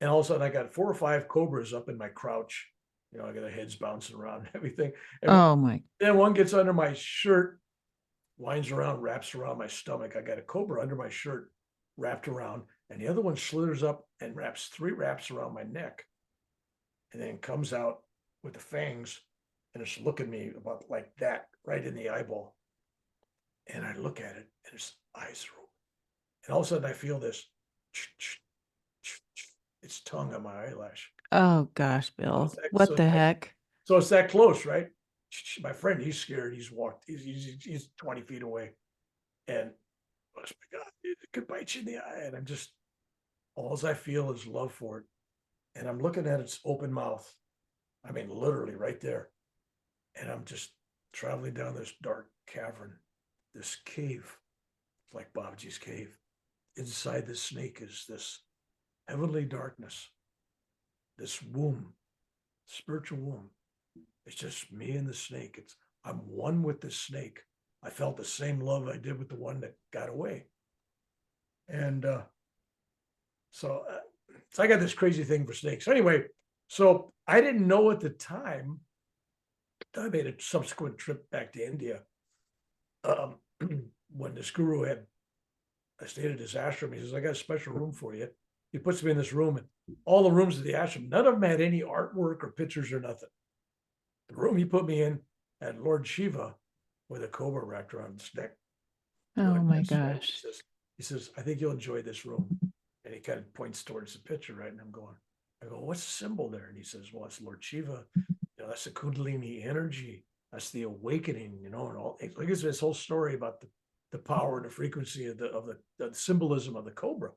And all of a sudden, I got 4 or 5 cobras up in my crouch. I got their heads bouncing around and everything. And Oh my. then one gets under my shirt, winds around, wraps around my stomach. I got a cobra under my shirt, wrapped around, and the other one slithers up and wraps 3 wraps around my neck, and then comes out with the fangs, and it's looking me about like that, right in the eyeball. And I look at it, and its eyes are open. And all of a sudden, I feel this. Its tongue on my eyelash. Oh gosh, Bill. What the heck? So it's that close, right? My friend, he's scared. He's 20 feet away. And oh my God, it could bite you in the eye. And all I feel is love for it. And I'm looking at its open mouth. I mean, literally right there. And I'm just traveling down this dark cavern, this cave. It's like Babaji's cave. Inside the snake is this heavenly darkness, this womb, spiritual womb. It's just me and the snake. I'm one with the snake. I felt the same love I did with the one that got away. And so I got this crazy thing for snakes. Anyway, so I didn't know at the time. I made a subsequent trip back to India when this guru I stayed at his ashram. He says, I got a special room for you. He puts me in this room, and all the rooms of the ashram, none of them had any artwork or pictures or nothing. The room he put me in had Lord Shiva with a cobra wrapped around his neck. Oh my gosh. He says, I think you'll enjoy this room. And he kind of points towards the picture, right? And I go, what's the symbol there? And he says, well, it's Lord Shiva. That's the Kundalini energy. That's the awakening, and all. Like it's this whole story about the power and the frequency of the symbolism of the cobra.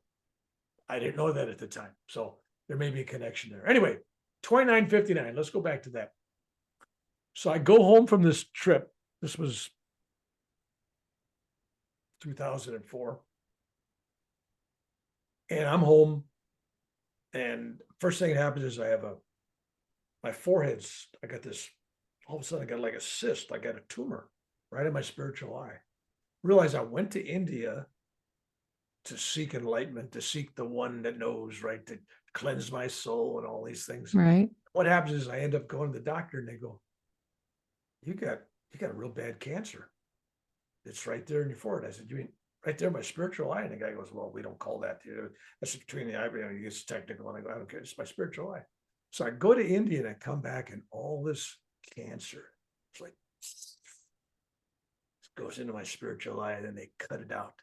I didn't know that at the time. So there may be a connection there. Anyway, 2959. Let's go back to that. So I go home from this trip. This was 2004. And I'm home. And first thing that happens is my forehead's, I got this, all of a sudden I got like a cyst. I got a tumor right in my spiritual eye. Realized I went to India to seek enlightenment, to seek the one that knows, right? To cleanse my soul and all these things. Right. What happens is I end up going to the doctor and they go, you got a real bad cancer. It's right there in your forehead. I said, you mean right there, my spiritual eye? And the guy goes, well, we don't call that. That's between the eyebrow. It's technical. And I go, I don't care. It's my spiritual eye. So I go to India and I come back and all this cancer, it's like, it goes into my spiritual eye and then they cut it out.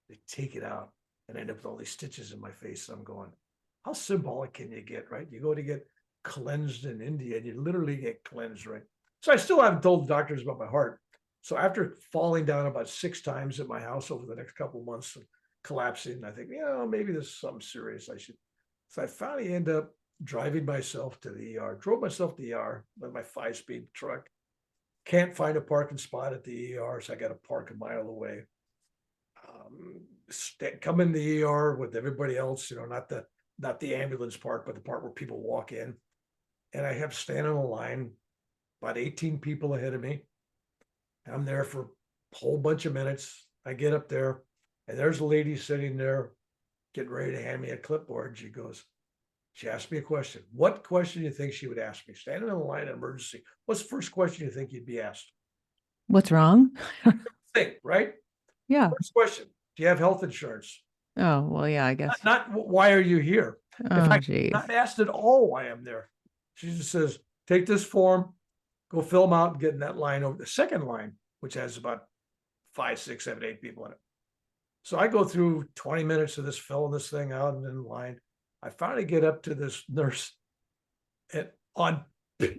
They take it out and I end up with all these stitches in my face. So I'm going, how symbolic can you get, right? You go to get cleansed in India and you literally get cleansed, right? So I still haven't told the doctors about my heart. So after falling down about 6 times at my house over the next couple of months and collapsing, I think, maybe this is something serious. So I finally end up driving myself to the ER, drove myself to the ER with my 5-speed truck. Can't find a parking spot at the ER, so I got to park a mile away. Come in the ER with everybody else, not the ambulance part, but the part where people walk in. And I have stand on a line, about 18 people ahead of me. I'm there for a whole bunch of minutes. I get up there, and there's a lady sitting there getting ready to hand me a clipboard. She asked me a question. What question do you think she would ask me? Standing in the line in emergency. What's the first question you think you'd be asked? What's wrong? Think, right? Yeah. First question. Do you have health insurance? Oh, well, yeah, I guess. Not why are you here? Oh, In fact, geez. not asked at all why I'm there. She just says, take this form, go fill them out and get in that line over the second line, which has about 5, 6, 7, 8 people in it. So I go through 20 minutes of this filling this thing out and in line. I finally get up to this nurse and on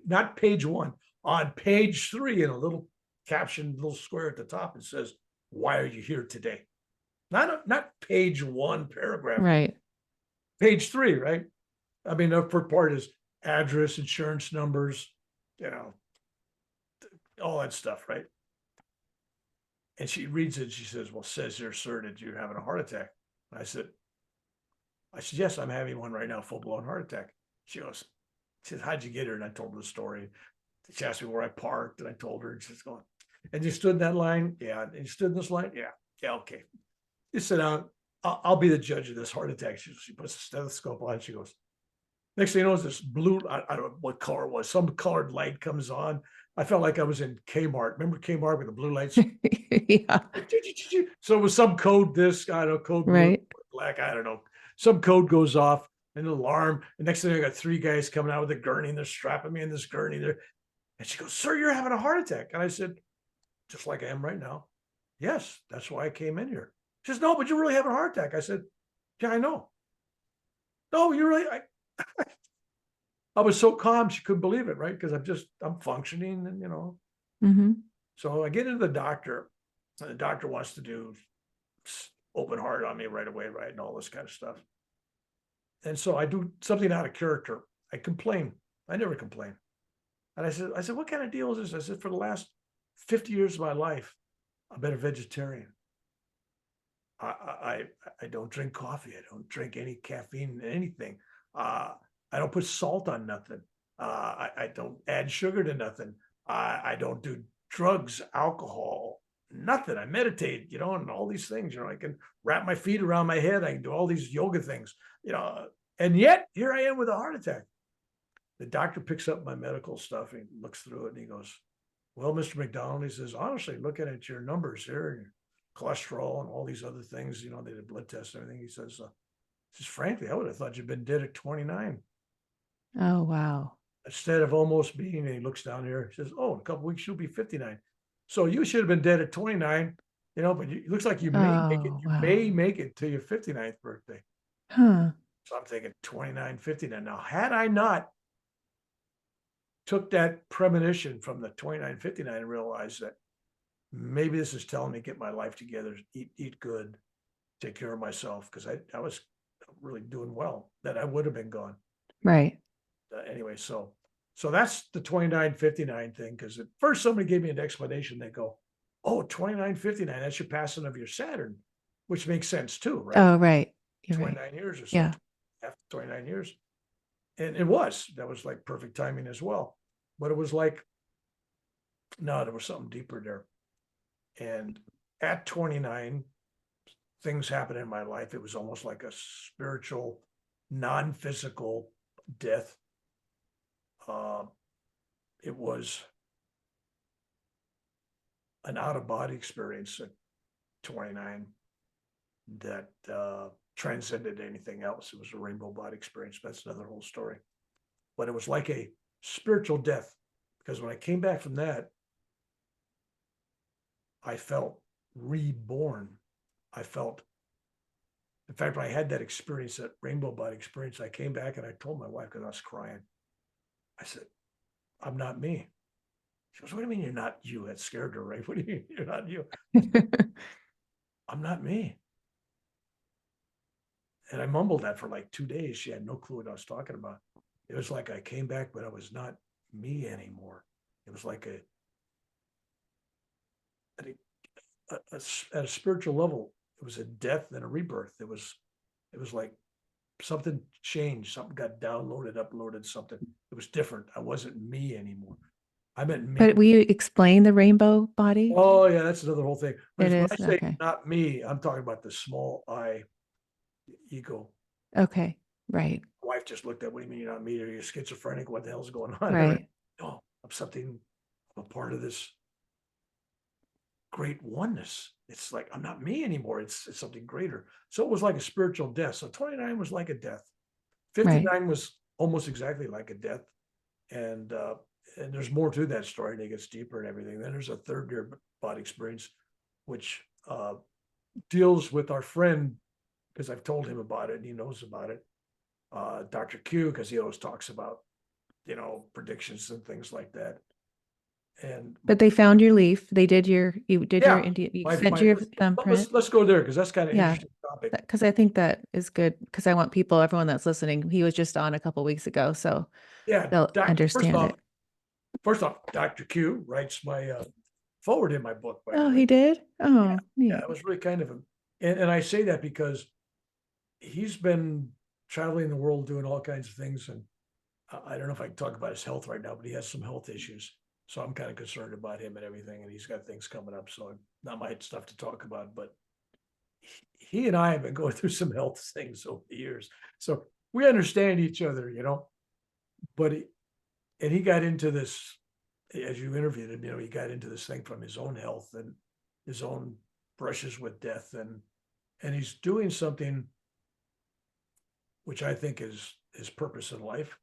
not page 1, on page 3 in a little caption, little square at the top, it says, "Why are you here today?" Not page 1 paragraph, Right. page 3, right? I mean, the first part is address, insurance numbers, all that stuff, right? And she reads it. And she says, "Well, says here, sir, that you're having a heart attack." I said, "Yes, I'm having one right now, full blown heart attack." She goes, she says, "How'd you get here?" And I told her the story. She asked me where I parked, and I told her, and she's going, "And you stood in that line?" "Yeah." "And you stood in this line?" "Yeah." "Yeah, okay. You sit down. I'll be the judge of this heart attack." She puts a stethoscope on. She goes, next thing you know, is this blue, I don't know what color it was, some colored light comes on. I felt like I was in Kmart. Remember Kmart with the blue lights? Yeah. So it was some code, this, I don't know, code blue, Right. black, I don't know. Some code goes off, an alarm. The next thing I got 3 guys coming out with a gurney, and they're strapping me in this gurney there. And she goes, "Sir, you're having a heart attack." And I said, "Just like I am right now." "Yes, that's why I came in here." She says, "No, but you're really having a heart attack." I said, "Yeah, I know." "No, you're really, I was so calm, she couldn't believe it, right? Because I'm functioning and, Mm-hmm. So I get into the doctor, and the doctor wants to do open heart on me right away, right? And all this kind of stuff. And so I do something out of character. I complain. I never complain. And I said, "What kind of deal is this?" I said, "For the last 50 years of my life, I've been a vegetarian. I don't drink coffee. I don't drink any caffeine, anything. Uh, I don't put salt on nothing. I don't add sugar to nothing. I don't do drugs, alcohol, nothing. I meditate, and all these things. I can wrap my feet around my head. I can do all these yoga things, and yet here I am with a heart attack." The doctor picks up my medical stuff and looks through it, and he goes, "Well, Mr. McDonald," he says, "honestly, looking at your numbers here and your cholesterol and all these other things, they did blood tests and everything." He says, "Frankly, I would have thought you'd been dead at 29 Oh, wow. instead of almost being," and he looks down here, he says, "Oh, in a couple of weeks, you'll be 59. So you should have been dead at 29, but it looks like you may make it. Oh, You wow. may make it to your 59th birthday." Huh. So I'm thinking 29, 59. Now, had I not took that premonition from the 29, 59 and realized that maybe this is telling me get my life together, eat good, take care of myself, because I was really doing well, that I would have been gone. Right. Anyway, so that's the 2959 thing. Because at first somebody gave me an explanation. They go, "Oh, 2959, that's your passing of your Saturn," which makes sense too, right? Oh, right. You're right. 29 years or so, Yeah. after 29 years. And that was like perfect timing as well. But it was like, no, there was something deeper there. And at 29, things happened in my life. It was almost like a spiritual, non-physical death. It was an out-of-body experience at 29 that transcended anything else. It was a rainbow body experience. That's another whole story. But it was like a spiritual death, because when I came back from that, I felt reborn. I felt, in fact, when I had that experience, that rainbow body experience, I came back and I told my wife, because I was crying, I said, "I'm not me." She goes, "What do you mean you're not you?" That scared her, right? "What do you mean you're not you?" "I'm not me." And I mumbled that for like 2 days. She had no clue what I was talking about. It was like I came back, but I was not me anymore. It was like at a spiritual level, it was a death and a rebirth. It was like something changed, something got downloaded, uploaded, something. It was different. I wasn't me anymore. I meant me. But will you explain the rainbow body? Oh yeah, that's another whole thing. It When I is. say Okay. not me, I'm talking about the small I ego. Okay. Right. My wife just looked at, "What do you mean you're not me? Are you schizophrenic? What the hell's going on?" Right. No, I'm something, I'm a part of this great oneness. It's like I'm not me anymore. It's something greater. So it was like a spiritual death. So 29 was like a death. Right. 59 was almost exactly like a death. And there's more to that story, and it gets deeper and everything. Then there's a third near body experience, which deals with our friend, because I've told him about it and he knows about it. Dr. Q, because he always talks about, predictions and things like that. And But they found your leaf. You did your yeah, India, you my, sent my, your let's, thumbprint. let's go there because that's kind of Yeah. interesting topic. Because I think that is good because I want everyone that's listening, he was just on a couple weeks ago, so Yeah. they'll understand it. First off, Dr. Q writes my forward in my book, by the Oh, way. he did? Yeah. Oh, Yeah. neat. It was really kind of and I say that because he's been traveling the world doing all kinds of things. And I don't know if I can talk about his health right now, but he has some health issues. So I'm kind of concerned about him and everything. And he's got things coming up. So not my stuff to talk about, but he and I have been going through some health things over the years. So we understand each other, but he got into this, as you interviewed him, he got into this thing from his own health and his own brushes with death. And he's doing something which I think is his purpose in life.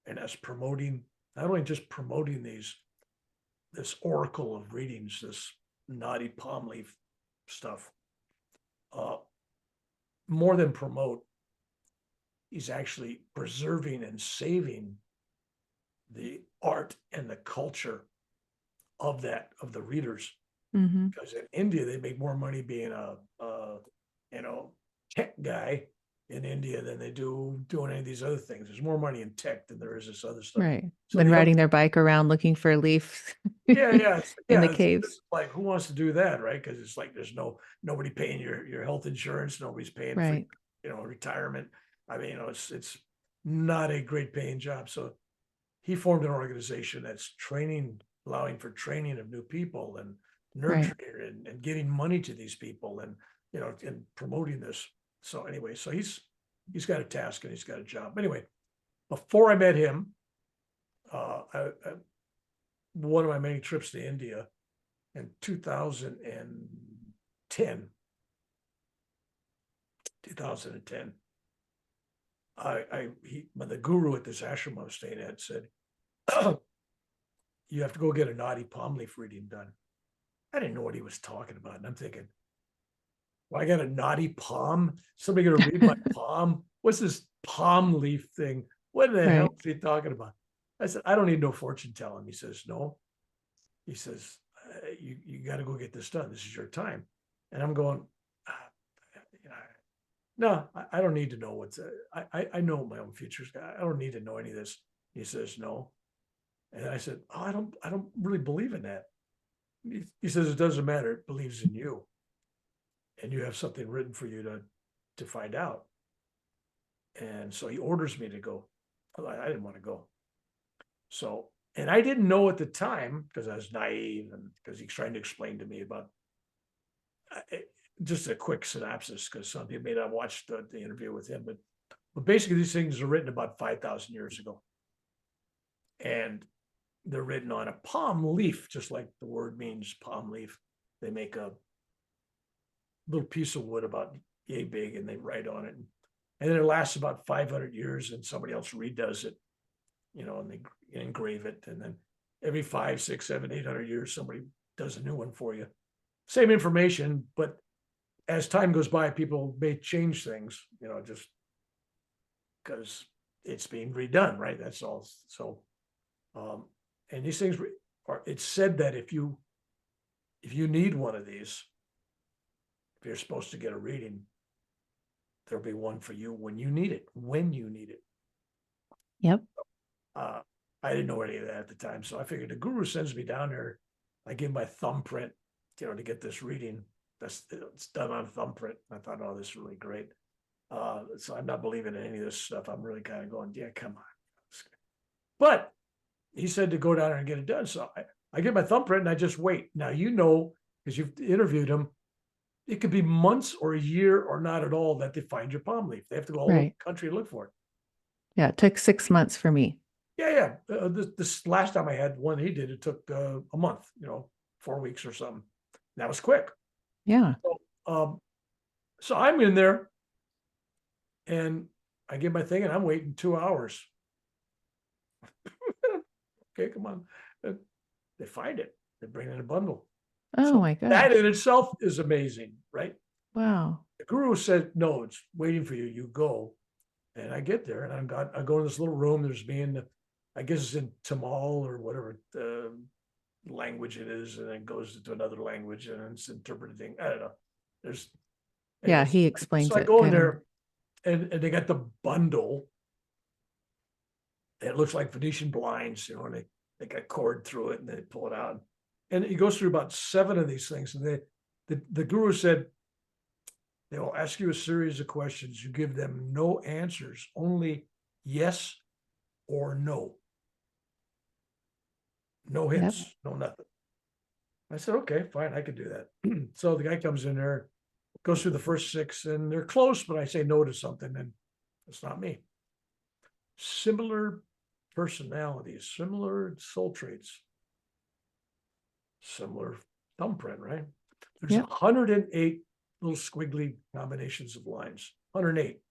And that's not only just promoting this oracle of readings, this naughty palm leaf stuff, uh, more than promote, he's actually preserving and saving the art and the culture of the readers. Mm-hmm. Because in India, they make more money being tech guy in India than they do doing any of these other things. There's more money in tech than there is this other stuff. Right. So Been the young riding their bike around looking for leaves Yeah, in the it's caves. like who wants to do that, right? Because it's like there's nobody paying your health insurance, nobody's paying for Right. retirement. I mean, it's not a great paying job. So he formed an organization that's allowing for training of new people and Right. nurturing and giving money to these people and and promoting this. So anyway, so he's got a task and he's got a job. Anyway, before I met him, one of my many trips to India in 2010, the guru at this ashram I was staying at said, you have to go get a naughty palm leaf reading done. I didn't know what he was talking about. And I'm thinking, well, I got a naughty palm. Somebody going to read my palm? What's this palm leaf thing? What the hell Right. is he talking about? I said, I don't need no fortune telling. He says, no. He says, you got to go get this done. This is your time. And I'm going, "Ah, no, I don't need to know I know my own futures. I don't need to know any of this. He says, no. And I said, oh, I don't really believe in that. He says, it doesn't matter. It believes in you. And you have something written for you to find out. And so he orders me to go. I didn't want to go. So, and I didn't know at the time because I was naive and because he's trying to explain to me about just a quick synopsis because some people may not watch the interview with him, but basically these things are written about 5,000 years ago. And they're written on a palm leaf, just like the word means palm leaf. They make a little piece of wood about yay big and they write on it. And then it lasts about 500 years and somebody else redoes it, and they engrave it. And then every 5, 6, 7, 800 years, somebody does a new one for you. Same information, but as time goes by, people may change things, just because it's being redone, right? That's all. So, and these things it's said that if you need one of these, if you're supposed to get a reading, there'll be one for you when you need it. Yep. I didn't know any of that at the time, so I figured the guru sends me down there. I give my thumbprint, to get this reading. It's done on thumbprint. I thought, oh, this is really great. So I'm not believing in any of this stuff. I'm really kind of going, yeah, come on. But he said to go down there and get it done. So I get my thumbprint and I just wait. Now, because you've interviewed him, it could be months or a year or not at all that they find your palm leaf. They have to go all over the country to look for it. Yeah, it took 6 months for me. Yeah. This last time I had one he did, it took a month, 4 weeks or something. That was quick. Yeah. So I'm in there and I get my thing and I'm waiting 2 hours. Okay, come on. They find it. They bring in a bundle. Oh So my gosh. that in itself is amazing, right? Wow. The guru said, no, it's waiting for you. You go. And I get there and I go in this little room. There's me and I guess it's in Tamil or whatever language it is, and it goes into another language and it's interpreting. I don't know. There's Yeah, anyways. he So explains I it go in kind of. there and they got the bundle. It looks like Venetian blinds, you know, and they got cord through it and they pull it out. And he goes through about 7 of these things. And the guru said, they will ask you a series of questions. You give them no answers, only yes or no. No Yep. hints, no nothing. I said, okay, fine, I could do that. So the guy comes in there, goes through the first 6, and they're close, but I say no to something, and it's not me. Similar personalities, similar soul traits, similar thumbprint, right? There's Yep. 108 little squiggly combinations of lines, 108.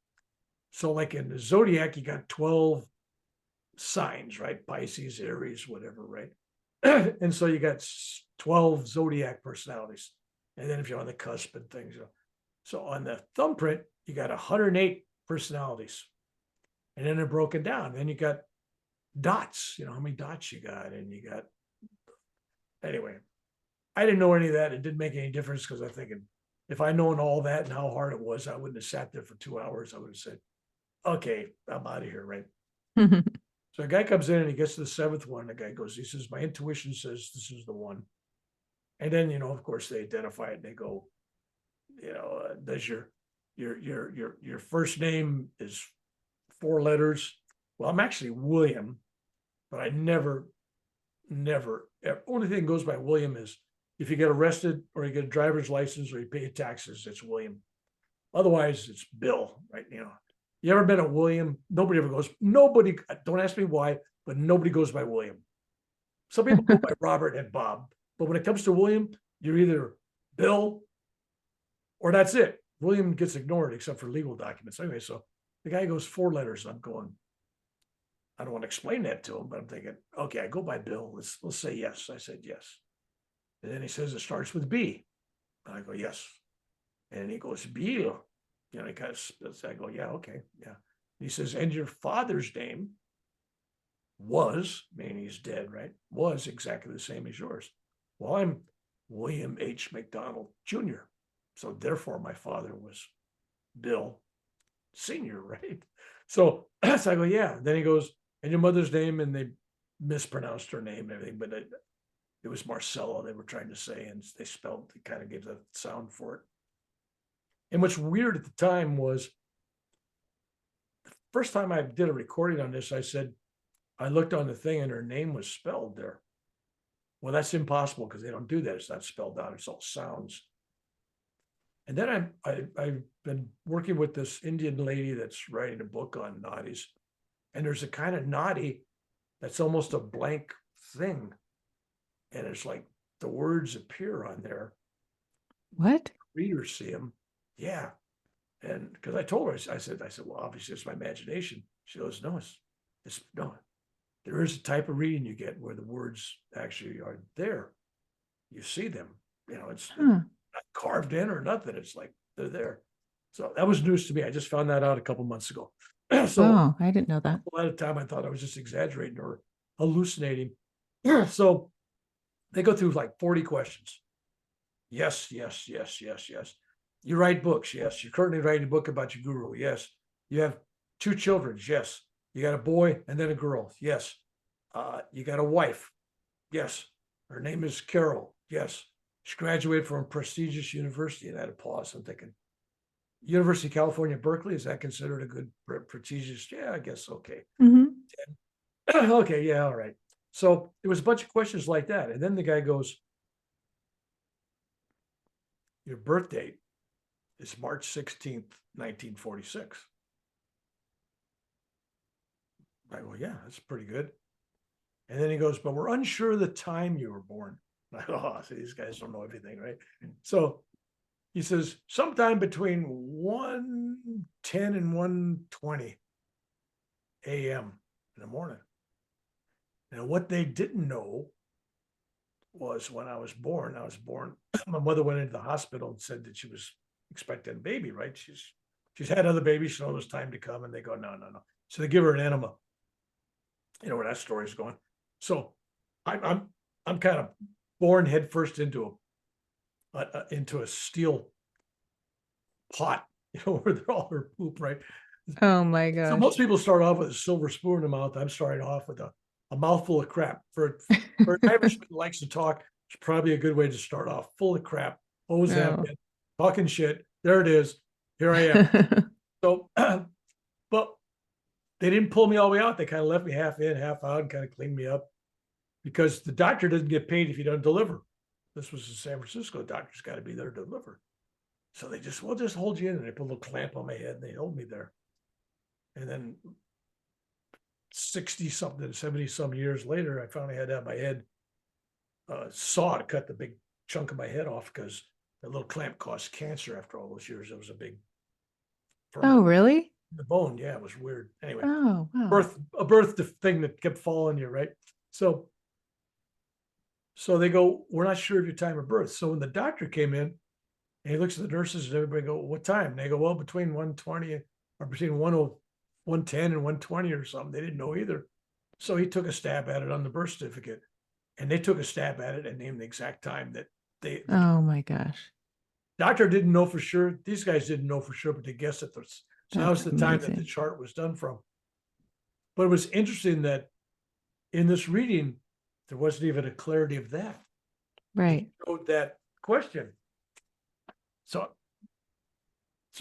So like in the zodiac, you got 12 signs, right? Pisces, Aries, whatever, right? And so you got 12 zodiac personalities. And then if you're on the cusp and things, so on the thumbprint, you got 108 personalities. And then they're broken down. Then you got dots, how many dots you got, and you got, anyway, I didn't know any of that. It didn't make any difference because I'm thinking if I known all that and how hard it was, I wouldn't have sat there for 2 hours. I would have said, okay, I'm out of here, right? So a guy comes in and he gets to the 7th one. The guy goes, he says, my intuition says this is the one. And then, of course, they identify it and they go, does your first name is 4 letters? Well, I'm actually William, but I never, only thing goes by William is if you get arrested or you get a driver's license or you pay your taxes, it's William. Otherwise, it's Bill, right? You ever been a William? Nobody ever goes, nobody, don't ask me why, but nobody goes by William. Some people go by Robert and Bob, but when it comes to William, you're either Bill or that's it. William gets ignored except for legal documents. Anyway, so the guy goes 4 letters. I'm going, I don't want to explain that to him, but I'm thinking, okay, I go by Bill. Let's say yes. I said yes. And then he says it starts with B. And I go, yes. And he goes, Bill. He kind of spits. I go, yeah, okay, yeah. He says, and your father's name was, meaning he's dead, right? Was exactly the same as yours. Well, I'm William H. McDonald Jr. So therefore, my father was Bill Sr., right? So I go, yeah. Then he goes, and your mother's name, and they mispronounced her name and everything, but it was Marcella they were trying to say, and they spelled, it kind of gave the sound for it. And what's weird at the time was the first time I did a recording on this, I said, I looked on the thing and her name was spelled there. Well, that's impossible because they don't do that. It's not spelled out. It's all sounds. And then I've been working with this Indian lady that's writing a book on nadis. And there's a kind of nadi that's almost a blank thing. And it's like the words appear on there. What? Readers see them. Yeah. And because I told her, I said, well, obviously it's my imagination. She goes, no, no. There is a type of reading you get where the words actually are there. You see them. It's not carved in or nothing. It's like they're there. So that was news to me. I just found that out a couple months ago. So I didn't know that. a lot of time I thought I was just exaggerating or hallucinating. So they go through like 40 questions. Yes, yes, yes, yes, yes. You write books. Yes. You're currently writing a book about your guru. Yes. You have 2 children. Yes. You got a boy and then a girl. Yes. You got a wife. Yes. Her name is Carol. Yes. She graduated from a prestigious university. And I had a pause. I'm thinking, University of California, Berkeley, is that considered a good prestigious? Yeah, I guess. Okay. Okay. Yeah. All right. So there was a bunch of questions like that. And then the guy goes, your birth date is March 16th, 1946. I go, yeah, that's pretty good. And then he goes, but we're unsure of the time you were born. I go, oh, so these guys don't know everything, right? So he says, sometime between 1:10 and 1:20 a.m. in the morning. Now, what they didn't know was when I was born, my mother went into the hospital and said that she was expecting a baby, right? She's She's had other babies. She knows it's time to come. And they go, no, no, no. So they give her an enema. You know where that story's going. So I'm kind of born headfirst into a steel pot, where they're all her poop, right? Oh my So most gosh. people start off with a silver spoon in the mouth. I'm starting off with a mouthful of crap. For an Irishman who likes to talk, it's probably a good way to start off, full of crap. Always have Oh. been talking shit. There it is. Here I am. So, but they didn't pull me all the way out. They kind of left me half in, half out, and kind of cleaned me up, because the doctor doesn't get paid if he doesn't deliver. This was in San Francisco. The doctor's got to be there to deliver. So they just, we'll just hold you in, and they put a little clamp on my head and they held me there. And then 60 something, 70 some years later, I finally had to have my head saw to cut the big chunk of my head off, because the little clamp caused cancer after all those years. It was a big Oh, permanent really? the bone. Yeah, it was weird. Anyway, Oh, wow. a birth thing that kept following you, right? So they go, we're not sure of your time of birth. So when the doctor came in and he looks at the nurses and everybody go, what time? And they go, well, between 120 or between 110 and 120 or something. They didn't know either. So he took a stab at it on the birth certificate, and they took a stab at it and named the exact time that the Oh my gosh. doctor didn't know for sure. These guys didn't know for sure, but they guessed it. So that was That's the time that the amazing. chart was done from. But it was interesting that in this reading, there wasn't even a clarity of that. Right. It showed that question. So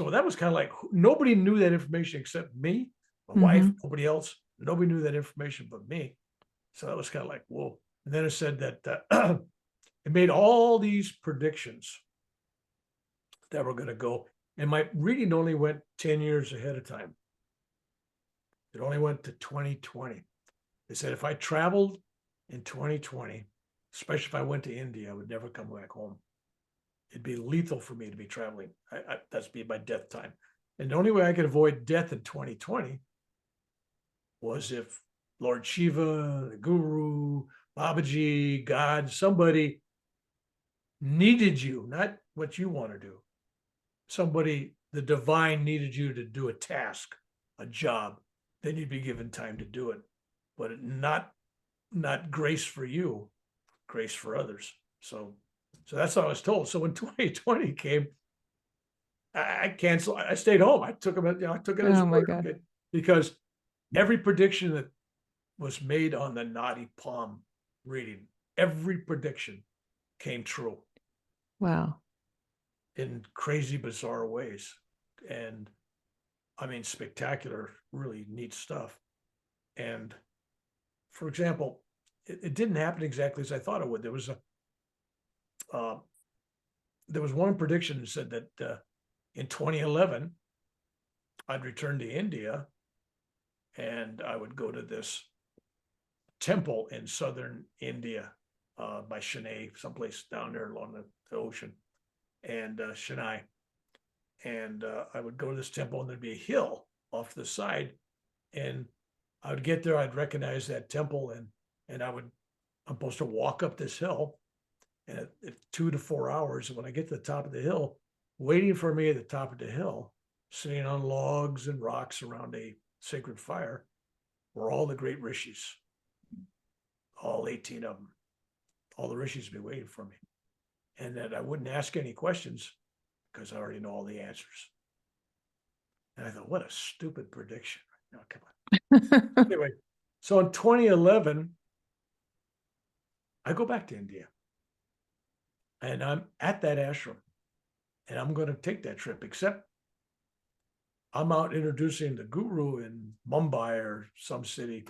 that was kind of like, nobody knew that information except me, my wife, nobody else. Nobody knew that information but me. So that was kind of like, whoa. And then it said that it made all these predictions that were going to go. And my reading only went 10 years ahead of time. It only went to 2020. They said if I traveled in 2020, especially if I went to India, I would never come back home. It'd be lethal for me to be traveling. That's be my death time. And the only way I could avoid death in 2020 was if Lord Shiva, the Guru, Babaji, God, somebody needed you, not what you want to do. Somebody, the divine, needed you to do a task, a job. Then you'd be given time to do it, but not grace for you, grace for others. So that's what I was told. So when 2020 came, I canceled. I stayed home. I took them. I took it as Oh my God. because every prediction that was made on the Naughty Palm reading, every prediction came true. Wow. In crazy, bizarre ways. And I mean, spectacular, really neat stuff. And for example, it didn't happen exactly as I thought it would. There was one prediction that said that in 2011, I'd return to India and I would go to this temple in southern India by Chennai, someplace down there along the ocean, and Chennai. And I would go to this temple, and there'd be a hill off the side, and I would get there. I'd recognize that temple, and I'm supposed to walk up this hill, and at 2 to 4 hours. And when I get to the top of the hill, waiting for me at the top of the hill, sitting on logs and rocks around a sacred fire, were all the great rishis, all 18 of them. All the rishis would be waiting for me, and that I wouldn't ask any questions because I already know all the answers. And I thought, what a stupid prediction. No, come on. Anyway, so in 2011, I go back to India. And I'm at that ashram. And I'm going to take that trip, except I'm out introducing the guru in Mumbai or some city.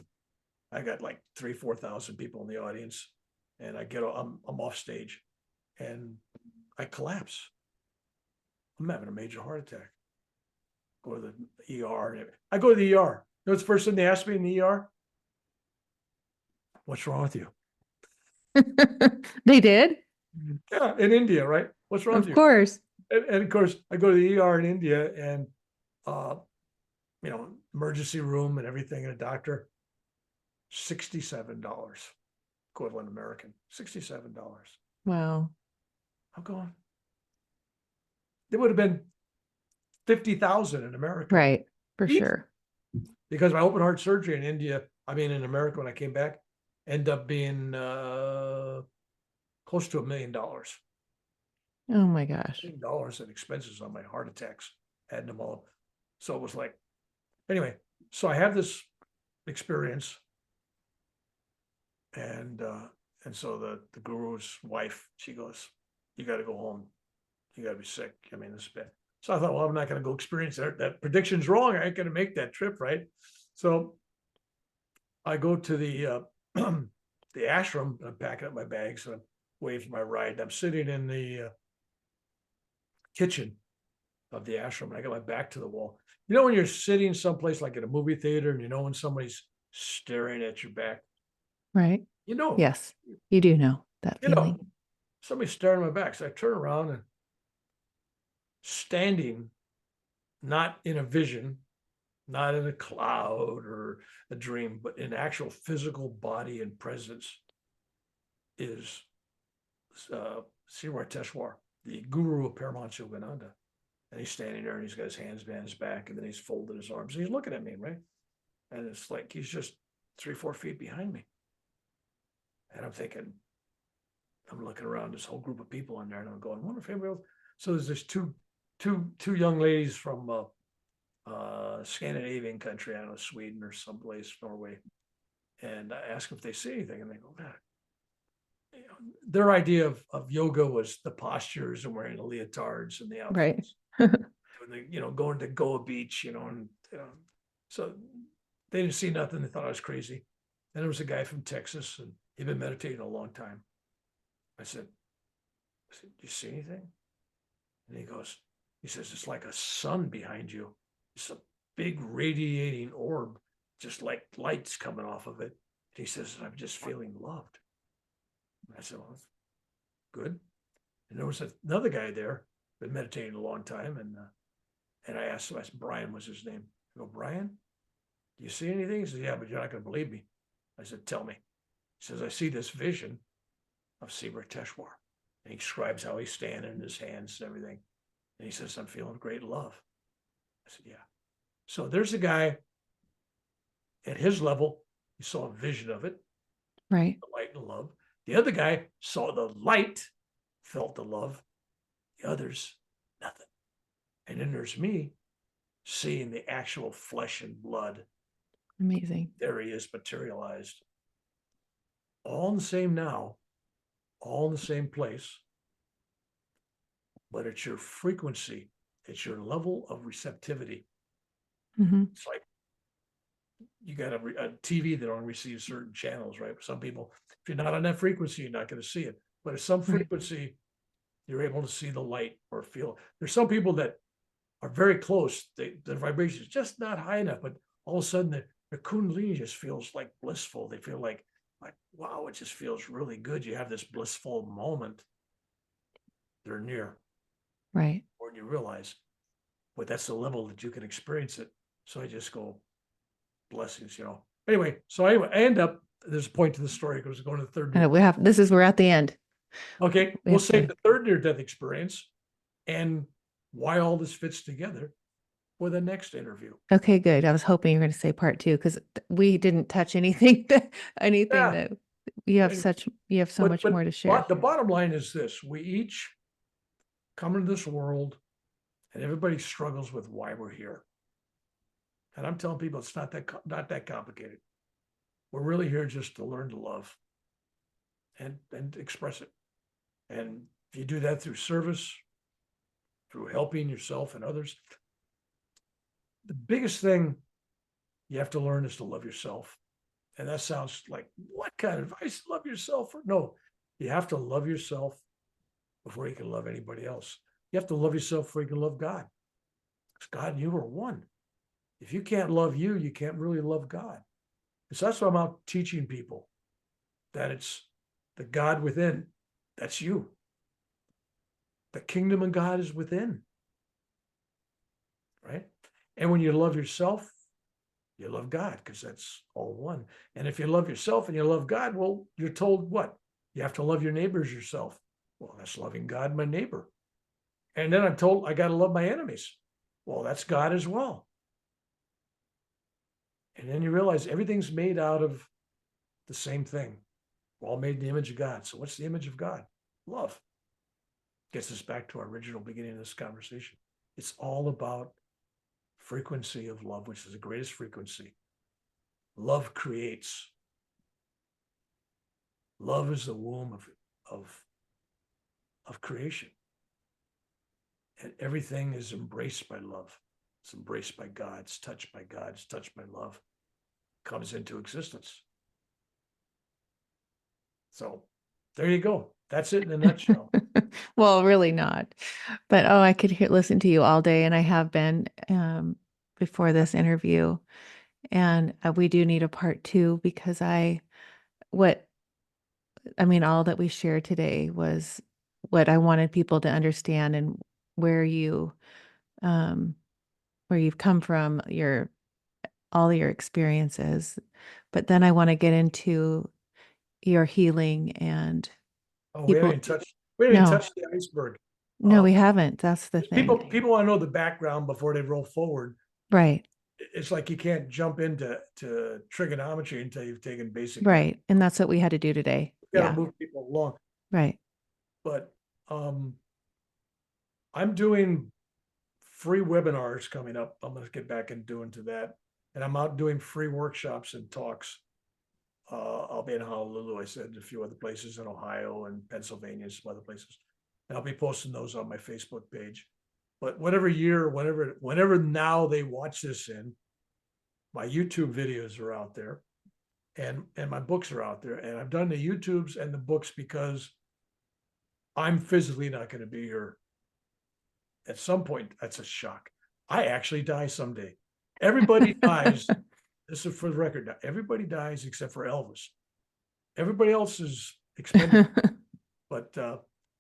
I got like 3,000-4,000 people in the audience. And I'm off stage. And I collapse. I'm having a major heart attack. Go to the ER. I go to the ER. You know what's the first thing they ask me in the ER? What's wrong with you? They did? Yeah, in India, right? What's wrong with Of you? course. And of course, I go to the ER in India, and emergency room and everything, and a doctor, $67 equivalent American, $67. Wow. I'm going. It would have been 50,000 in America. Right. For Easy. sure. Because my open heart surgery in India, in America when I came back, ended up being close to $1 million. Oh my gosh. $1 million in expenses on my heart attacks, adding them all up. So it was like, anyway, so I have this experience, and so the guru's wife, she goes, "You got to go home. You got to be sick. I mean, this is bad." So I thought, well, I'm not going to go experience that. That prediction's wrong. I ain't going to make that trip, right? So I go to the the ashram. I'm packing up my bags. And I'm waiting for my ride. I'm sitting in the kitchen of the ashram, and I got my back to the wall. You know, when you're sitting someplace like at a movie theater, and you know when somebody's staring at your back, Right. you know, Yes. You do know that you know, feeling. somebody's staring at my back. So I turn around, and standing, not in a vision, not in a cloud or a dream, but in actual physical body and presence, is Sirateshwar, the guru of Paramount Yogananda. And he's standing there, and he's got his hands behind his back, and then he's folded his arms. And he's looking at me, right? And it's like he's just 3-4 feet behind me. And I'm thinking, I'm looking around this whole group of people in there, and I'm going, I wonder if anybody else. So there's this two young ladies from Scandinavian country, I don't know, Sweden or someplace, Norway. And I ask them if they see anything, and they go, man, you know, their idea of yoga was the postures and wearing the leotards and the outfits. Right. Going to Goa Beach, and so they didn't see nothing. They thought I was crazy. And there was a guy from Texas, and he'd been meditating a long time. I said, "Do you see anything?" And he says, "It's like a sun behind you. It's a big radiating orb, just like lights coming off of it." And he says, "I'm just feeling loved." And I said, "Well, that's good." And there was another guy there, been meditating a long time, and I asked Brian was his name. I go, "Brian, do you see anything?" He says, "Yeah, but you're not going to believe me." I said, "Tell me." He says, "I see this vision of Sirateshwar." And he describes how he's standing in his hands and everything. And he says, "I'm feeling great love." I said, "Yeah." So there's a guy at his level, he saw a vision of it, Right. the light and love. The other guy saw the light, felt the love. The others, nothing. And then there's me seeing the actual flesh and blood. Amazing. There he is, materialized. All in the same now, all in the same place. But it's your frequency, it's your level of receptivity. Mm-hmm. It's like you got a TV that only receives certain channels, right? Some people, if you're not on that frequency, you're not going to see it. But at some frequency, you're able to see the light or feel. There's some people that are very close. Their vibration is just not high enough, but all of a sudden the kundalini just feels like blissful. They feel like, wow, it just feels really good. You have this blissful moment. They're near. Right. Or you realize, but that's the level that you can experience it. So I just go, blessings, Anyway, I end up, there's a point to the story because we're going to the third. And we're at the end. Okay, we'll save the third near-death experience and why all this fits together for the next interview. Okay, good. I was hoping you were going to say part 2 because we didn't touch anything that you have so much more to share. The bottom line is this: we each come into this world, and everybody struggles with why we're here. And I'm telling people it's not that complicated. We're really here just to learn to love and express it. And if you do that through service, through helping yourself and others, the biggest thing you have to learn is to love yourself. And that sounds like, what kind of advice? Love yourself? No, you have to love yourself before you can love anybody else. You have to love yourself before you can love God. Because God and you are one. If you can't love you, you can't really love God. And so that's why I'm out teaching people that it's the God within. That's you. The kingdom of God is within. Right? And when you love yourself, you love God because that's all one. And if you love yourself and you love God, well, you're told what? You have to love your neighbors yourself. Well, that's loving God, my neighbor. And then I'm told I got to love my enemies. Well, that's God as well. And then you realize everything's made out of the same thing. We're all made in the image of God. So what's the image of God? Love. Gets us back to our original beginning of this conversation. It's all about frequency of love, which is the greatest frequency. Love creates. Love is the womb of creation. And everything is embraced by love. It's embraced by God. It's touched by God. It's touched by love. Comes into existence. So there you go. That's it in a nutshell. Well, really not. But oh, I could listen to you all day, and I have been before this interview. And we do need a part two because all that we shared today was what I wanted people to understand and where um, where you've come from, all your experiences. But then I want to get into your healing and Oh, people. we haven't even No, touched the iceberg. no, we haven't. That's the thing. People want to know the background before they roll forward. Right, It's like you can't jump into trigonometry until you've taken basic. right. And that's what we had to do today. You got to Yeah, move people along. right. But I'm doing free webinars coming up. I'm going to get back and doing to that. And I'm out doing free workshops and talks. I'll be in Honolulu, I said, a few other places in Ohio and Pennsylvania, and some other places. And I'll be posting those on my Facebook page. But whatever year, whenever now they watch this in, my YouTube videos are out there, and my books are out there. And I've done the YouTubes and the books because I'm physically not going to be here. At some point, that's a shock. I actually die someday. Everybody dies. This is for the record. Now, everybody dies except for Elvis. Everybody else is expended. But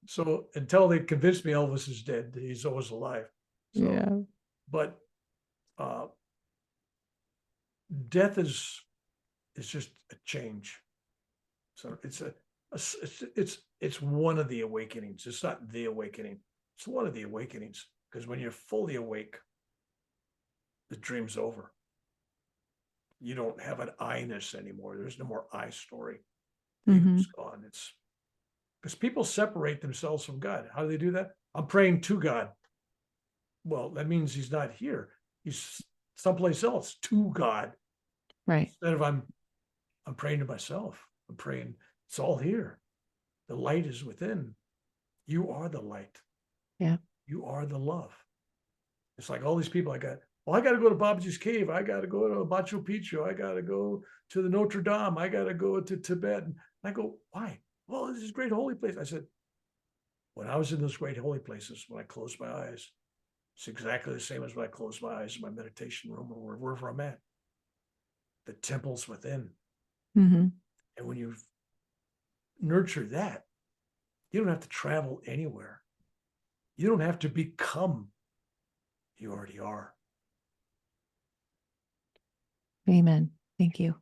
so until they convince me Elvis is dead, he's always alive. So, Yeah. but death is just a change. So it's one of the awakenings. It's not the awakening. It's one of the awakenings, because when you're fully awake, the dream's over. You don't have an I-ness anymore. There's no more I story. Ego's gone. It's because people separate themselves from God. How do they do that? I'm praying to God. Well, that means he's not here. He's someplace else, to God. Right. Instead of I'm praying to myself. I'm praying, it's all here. The light is within. You are the light. Yeah. You are the love. It's like all these people I got to go to Babaji's cave. I got to go to Machu Picchu. I got to go to the Notre Dame. I got to go to Tibet. And I go, why? Well, this is a great holy place. I said, when I was in those great holy places, when I closed my eyes, it's exactly the same as when I close my eyes in my meditation room or wherever I'm at. The temple's within. And when you nurture that, you don't have to travel anywhere. You don't have to become. You already are. Amen. Thank you.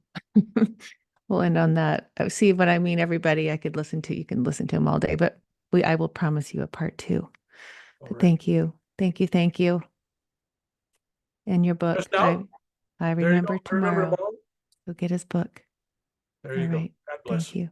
We'll end on that. See what I mean, everybody. You can listen to them all day, but I will promise you a part two. But Right. thank you. Thank you. Thank you. And your book, I There you remember go. I remember tomorrow. tomorrow. Go get his book. There All you go. right. God bless. Thank you.